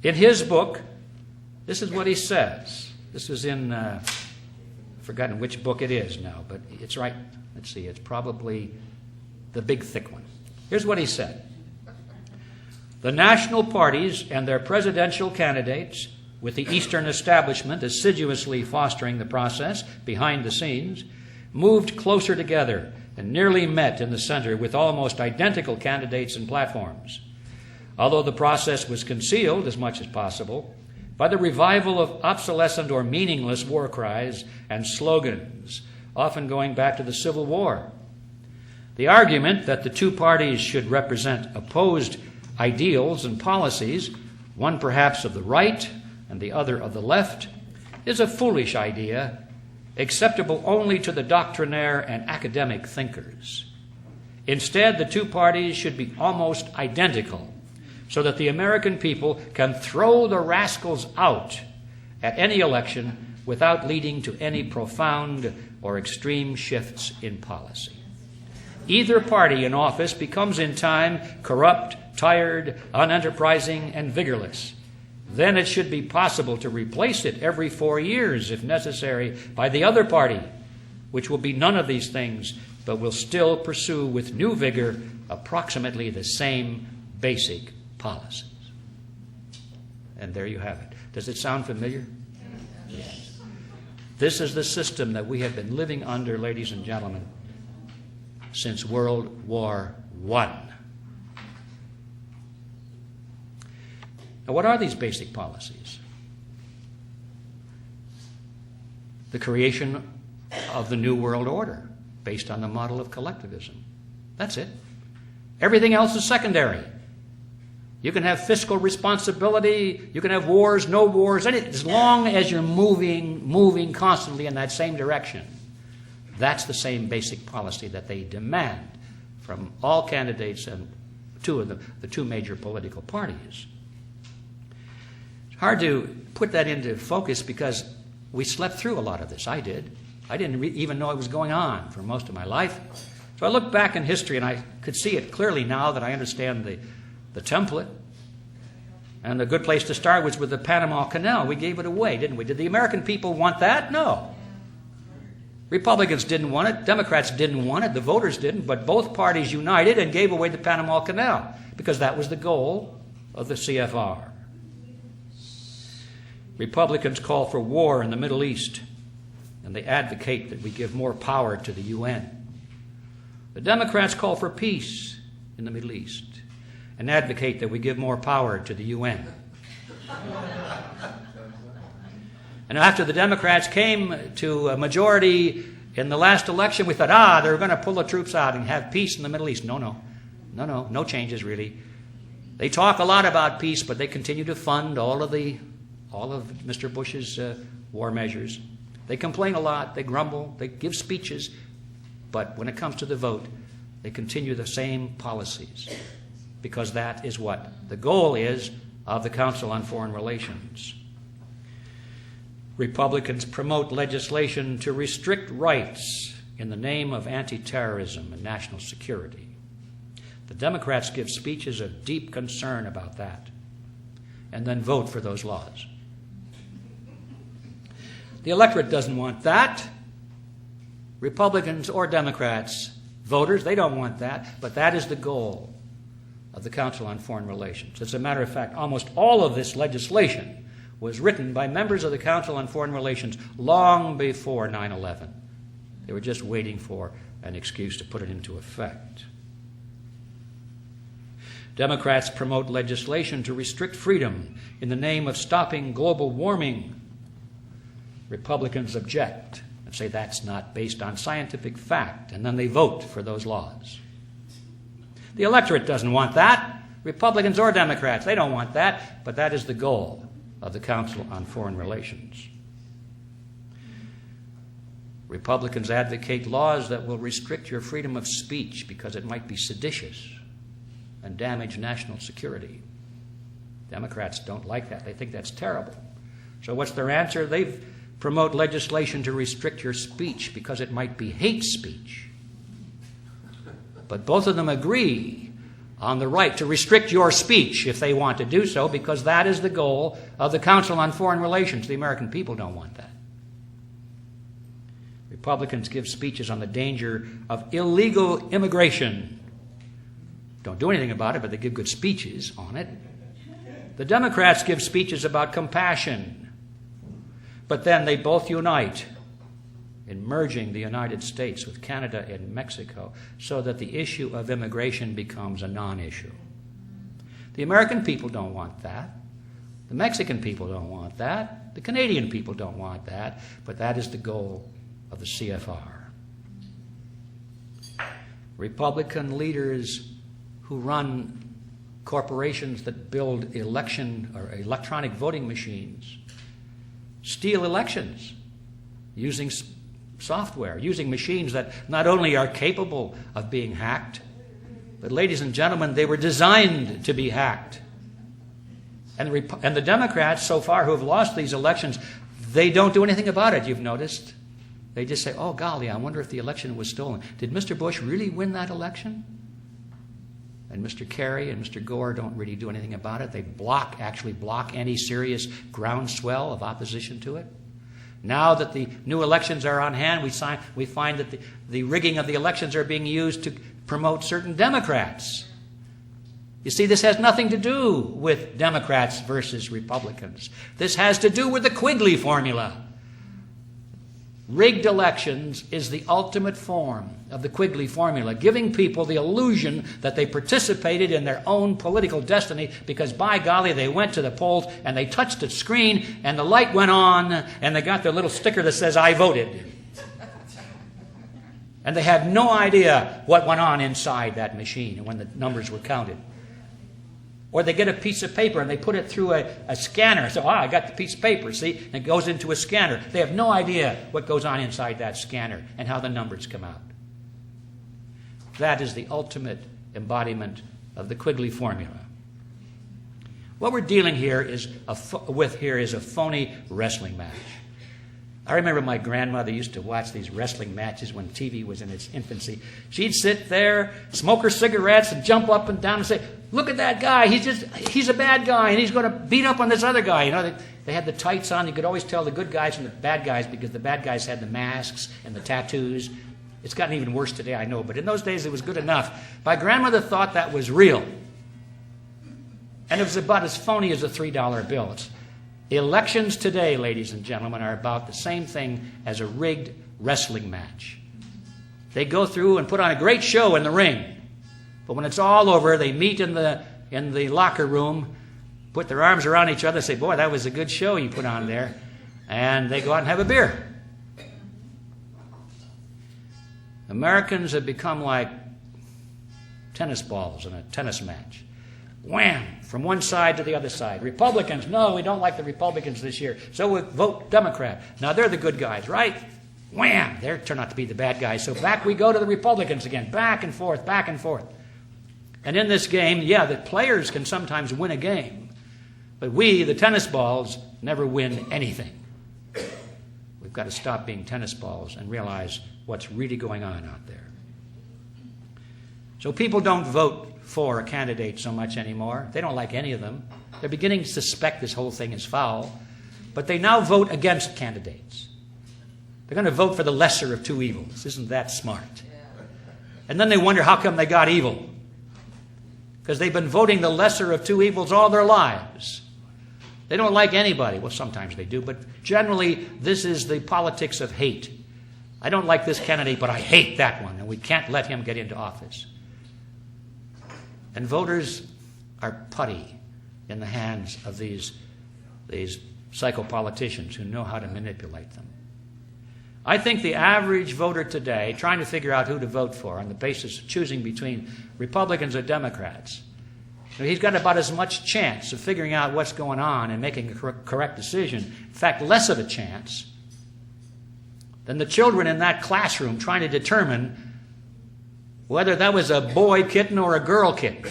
In his book, this is what he says. This is in, I've forgotten which book it is now, but it's right. Let's see, it's probably the big thick one. Here's what he said. The national parties and their presidential candidates, with the Eastern establishment assiduously fostering the process behind the scenes, moved closer together and nearly met in the center with almost identical candidates and platforms. Although the process was concealed as much as possible by the revival of obsolescent or meaningless war cries and slogans, often going back to the Civil War. The argument that the two parties should represent opposed ideals and policies, one perhaps of the right and the other of the left, is a foolish idea, acceptable only to the doctrinaire and academic thinkers. Instead, the two parties should be almost identical, so that the American people can throw the rascals out at any election without leading to any profound or extreme shifts in policy. Either party in office becomes in time corrupt, tired, unenterprising, and vigorless. Then it should be possible to replace it every 4 years, if necessary, by the other party, which will be none of these things, but will still pursue with new vigor approximately the same basic policies. And there you have it. Does it sound familiar? Yes. This is the system that we have been living under, ladies and gentlemen, since World War I. Now, what are these basic policies? The creation of the New World Order based on the model of collectivism. That's it. Everything else is secondary. You can have fiscal responsibility, you can have wars, no wars, as long as you're moving constantly in that same direction. That's the same basic policy that they demand from all candidates and two of the two major political parties. hard to put that into focus because we slept through a lot of this. I did. I didn't even know it was going on for most of my life. So I look back in history and I could see it clearly now that I understand the template. And the good place to start was with the Panama Canal. We gave it away, didn't we? Did the American people want that? No. Republicans didn't want it. Democrats didn't want it. The voters didn't. But both parties united and gave away the Panama Canal because that was the goal of the CFR. Republicans call for war in the Middle East, and they advocate that we give more power to the UN. The Democrats call for peace in the Middle East and advocate that we give more power to the UN. And after the Democrats came to a majority in the last election, we thought, they're going to pull the troops out and have peace in the Middle East. No changes really. They talk a lot about peace, but they continue to fund all of Mr. Bush's war measures. They complain a lot, they grumble, they give speeches, but when it comes to the vote, they continue the same policies. Because that is what the goal is of the Council on Foreign Relations. Republicans promote legislation to restrict rights in the name of anti-terrorism and national security. The Democrats give speeches of deep concern about that and then vote for those laws. The electorate doesn't want that. Republicans or Democrats, voters, they don't want that, but that is the goal of the Council on Foreign Relations. As a matter of fact, almost all of this legislation was written by members of the Council on Foreign Relations long before 9/11. They were just waiting for an excuse to put it into effect. Democrats promote legislation to restrict freedom in the name of stopping global warming. Republicans object and say that's not based on scientific fact, and then they vote for those laws. The electorate doesn't want that. Republicans or Democrats, they don't want that, but that is the goal of the Council on Foreign Relations. Republicans advocate laws that will restrict your freedom of speech because it might be seditious and damage national security. Democrats don't like that. They think that's terrible. So what's their answer? They promote legislation to restrict your speech because it might be hate speech. But both of them agree on the right to restrict your speech if they want to do so, because that is the goal of the Council on Foreign Relations. The American people don't want that. Republicans give speeches on the danger of illegal immigration. Don't do anything about it, but they give good speeches on it. The Democrats give speeches about compassion, but then they both unite in merging the United States with Canada and Mexico so that the issue of immigration becomes a non-issue. The American people don't want that. The Mexican people don't want that. The Canadian people don't want that, but that is the goal of the CFR. Republican leaders who run corporations that build election or electronic voting machines steal elections using software, using machines that not only are capable of being hacked, but, ladies and gentlemen, they were designed to be hacked. And the Democrats, so far, who have lost these elections, they don't do anything about it, you've noticed. They just say, oh, golly, I wonder if the election was stolen. Did Mr. Bush really win that election? And Mr. Kerry and Mr. Gore don't really do anything about it. They actually block any serious groundswell of opposition to it. Now that the new elections are on hand, we find that the rigging of the elections are being used to promote certain Democrats. You see, this has nothing to do with Democrats versus Republicans. This has to do with the Quigley formula. Rigged elections is the ultimate form of the Quigley formula, giving people the illusion that they participated in their own political destiny because, by golly, they went to the polls and they touched a screen and the light went on and they got their little sticker that says, I voted. And they have no idea what went on inside that machine when the numbers were counted. Or they get a piece of paper and they put it through a scanner. So, I got the piece of paper, see? And it goes into a scanner. They have no idea what goes on inside that scanner and how the numbers come out. That is the ultimate embodiment of the Quigley formula. What we're dealing with here is a phony wrestling match. I remember my grandmother used to watch these wrestling matches when TV was in its infancy. She'd sit there, smoke her cigarettes, and jump up and down and say, "Look at that guy. He's a bad guy, and he's going to beat up on this other guy." You know, they had the tights on. You could always tell the good guys from the bad guys because the bad guys had the masks and the tattoos. It's gotten even worse today, I know, but in those days it was good enough. My grandmother thought that was real. And it was about as phony as a $3 bill. Elections today, ladies and gentlemen, are about the same thing as a rigged wrestling match. They go through and put on a great show in the ring. But when it's all over, they meet in the locker room, put their arms around each other, say, "Boy, that was a good show you put on there." And they go out and have a beer. Americans have become like tennis balls in a tennis match. Wham! From one side to the other side. Republicans, no, we don't like the Republicans this year, so we'll vote Democrat. Now they're the good guys, right? Wham! They turn out to be the bad guys. So back we go to the Republicans again. Back and forth, back and forth. And in this game, yeah, the players can sometimes win a game. But we, the tennis balls, never win anything. We've got to stop being tennis balls and realize what's really going on out there. So people don't vote for a candidate so much anymore. They don't like any of them. They're beginning to suspect this whole thing is foul. But they now vote against candidates. They're going to vote for the lesser of two evils. Isn't that smart? And then they wonder how come they got evil. Because they've been voting the lesser of two evils all their lives. They don't like anybody. Well, sometimes they do, but generally this is the politics of hate. I don't like this candidate, but I hate that one, and we can't let him get into office. And voters are putty in the hands of these psychopoliticians who know how to manipulate them. I think the average voter today, trying to figure out who to vote for on the basis of choosing between Republicans or Democrats, he's got about as much chance of figuring out what's going on and making a correct decision, in fact, less of a chance, than the children in that classroom trying to determine whether that was a boy kitten or a girl kitten.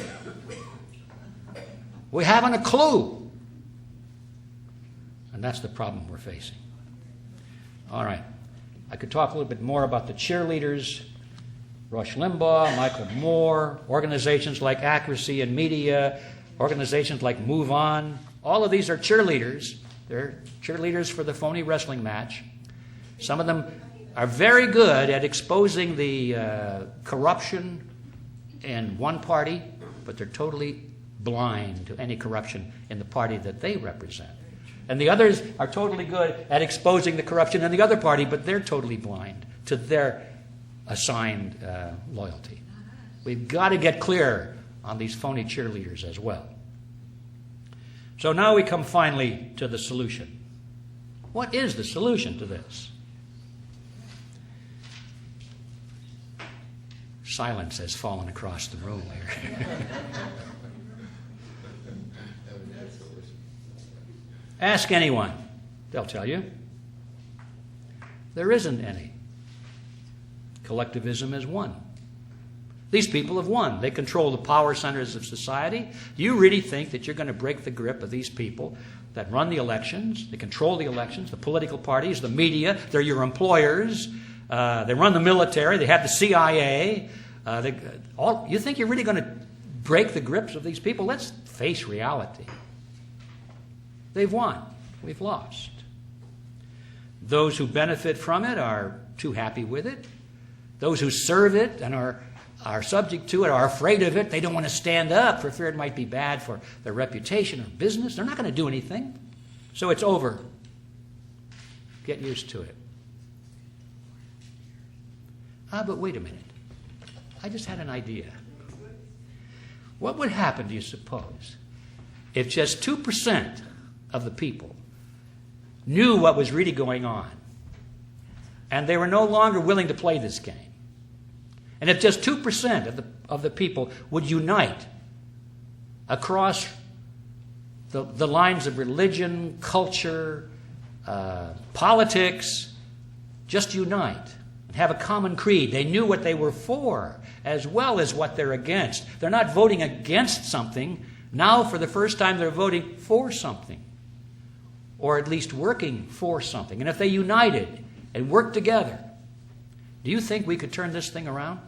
We haven't a clue. And that's the problem we're facing. All right. I could talk a little bit more about the cheerleaders, Rush Limbaugh, Michael Moore, organizations like Accuracy in Media, organizations like Move On. All of these are cheerleaders. They're cheerleaders for the phony wrestling match. Some of them are very good at exposing the corruption in one party, but they're totally blind to any corruption in the party that they represent. And the others are totally good at exposing the corruption in the other party, but they're totally blind to their assigned loyalty. We've got to get clear on these phony cheerleaders as well. So now we come finally to the solution. What is the solution to this? Silence has fallen across the room here. Ask anyone. They'll tell you. There isn't any. Collectivism has won. These people have won. They control the power centers of society. Do you really think that you're going to break the grip of these people that run the elections? They control the elections, the political parties, the media. They're your employers. They run the military. They have the CIA. You think you're really going to break the grips of these people? Let's face reality. They've won. We've lost. Those who benefit from it are too happy with it. Those who serve it and are subject to it are afraid of it. They don't want to stand up for fear it might be bad for their reputation or business. They're not going to do anything. So it's over. Get used to it. But wait a minute. I just had an idea. What would happen, do you suppose, if just 2% of the people knew what was really going on and they were no longer willing to play this game? And if just 2% of the people would unite across the lines of religion, culture, politics, just unite and have a common creed. They knew what they were for as well as what they're against. They're not voting against something. Now, for the first time, they're voting for something, or at least working for something. And if they united and worked together, do you think we could turn this thing around?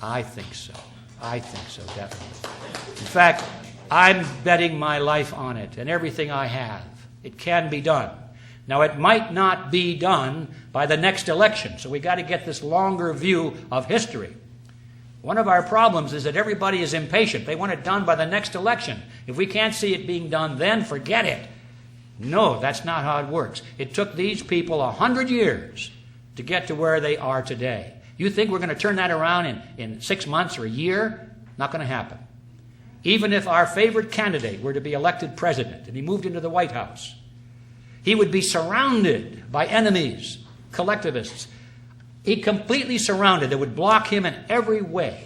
I think so. I think so, definitely. In fact, I'm betting my life on it and everything I have. It can be done. Now, it might not be done by the next election, so we got to get this longer view of history. One of our problems is that everybody is impatient. They want it done by the next election. If we can't see it being done then, forget it. No, that's not how it works. It took these people 100 years to get to where they are today. You think we're going to turn that around in 6 months or a year? Not going to happen. Even if our favorite candidate were to be elected president and he moved into the White House, he would be surrounded by enemies, collectivists. He completely surrounded. They would block him in every way.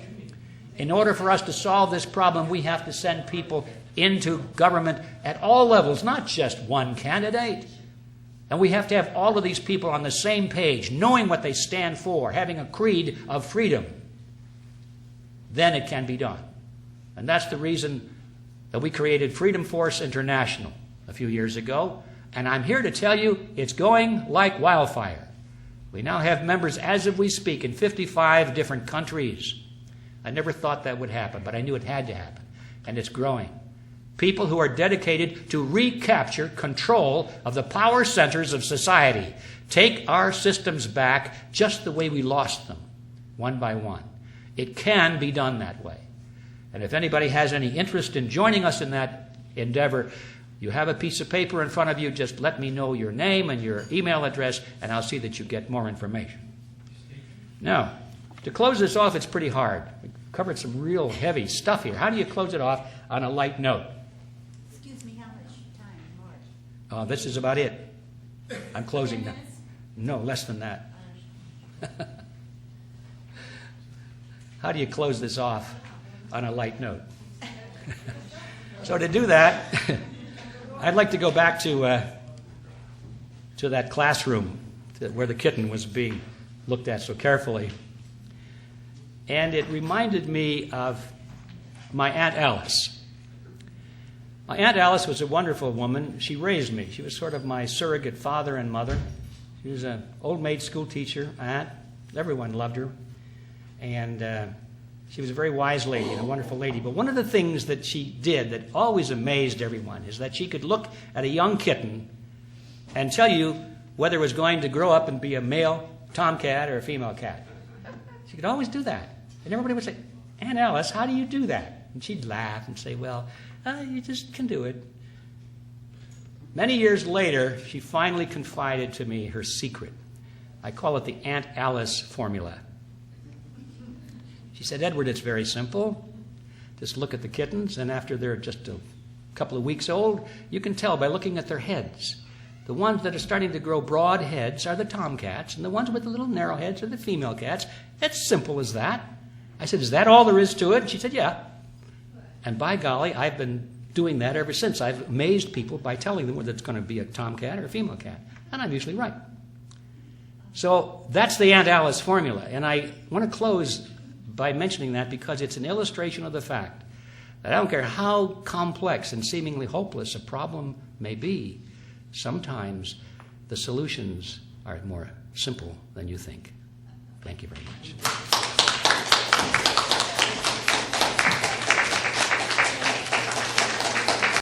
In order for us to solve this problem, we have to send people into government at all levels, not just one candidate. And we have to have all of these people on the same page, knowing what they stand for, having a creed of freedom. Then it can be done. And that's the reason that we created Freedom Force International a few years ago. And I'm here to tell you it's going like wildfire. We now have members, as of we speak, in 55 different countries. I never thought that would happen, but I knew it had to happen. And it's growing. People who are dedicated to recapture control of the power centers of society. Take our systems back just the way we lost them, one by one. It can be done that way. And if anybody has any interest in joining us in that endeavor, you have a piece of paper in front of you. Just let me know your name and your email address, and I'll see that you get more information. Now, to close this off, it's pretty hard. We covered some real heavy stuff here. How do you close it off on a light note? Excuse me, how much time more? This is about it. I'm closing now. No, less than that. How do you close this off on a light note? So to do that, I'd like to go back to that classroom where the kitten was being looked at so carefully. And it reminded me of my Aunt Alice. My Aunt Alice was a wonderful woman. She raised me. She was sort of my surrogate father and mother. She was an old maid school teacher, aunt. Everyone loved her. And she was a very wise lady and a wonderful lady. But one of the things that she did that always amazed everyone is that she could look at a young kitten and tell you whether it was going to grow up and be a male tomcat or a female cat. She could always do that. And everybody would say, Aunt Alice, how do you do that? And she'd laugh and say, well, you just can do it. Many years later, she finally confided to me her secret. I call it the Aunt Alice formula. She said, Edward, it's very simple. Just look at the kittens, and after they're just a couple of weeks old, you can tell by looking at their heads. The ones that are starting to grow broad heads are the tomcats, and the ones with the little narrow heads are the female cats. It's simple as that. I said, is that all there is to it? She said, yeah. And by golly, I've been doing that ever since. I've amazed people by telling them whether it's going to be a tomcat or a female cat. And I'm usually right. So that's the Aunt Alice formula. And I want to close by mentioning that because it's an illustration of the fact that I don't care how complex and seemingly hopeless a problem may be, sometimes the solutions are more simple than you think. Thank you very much.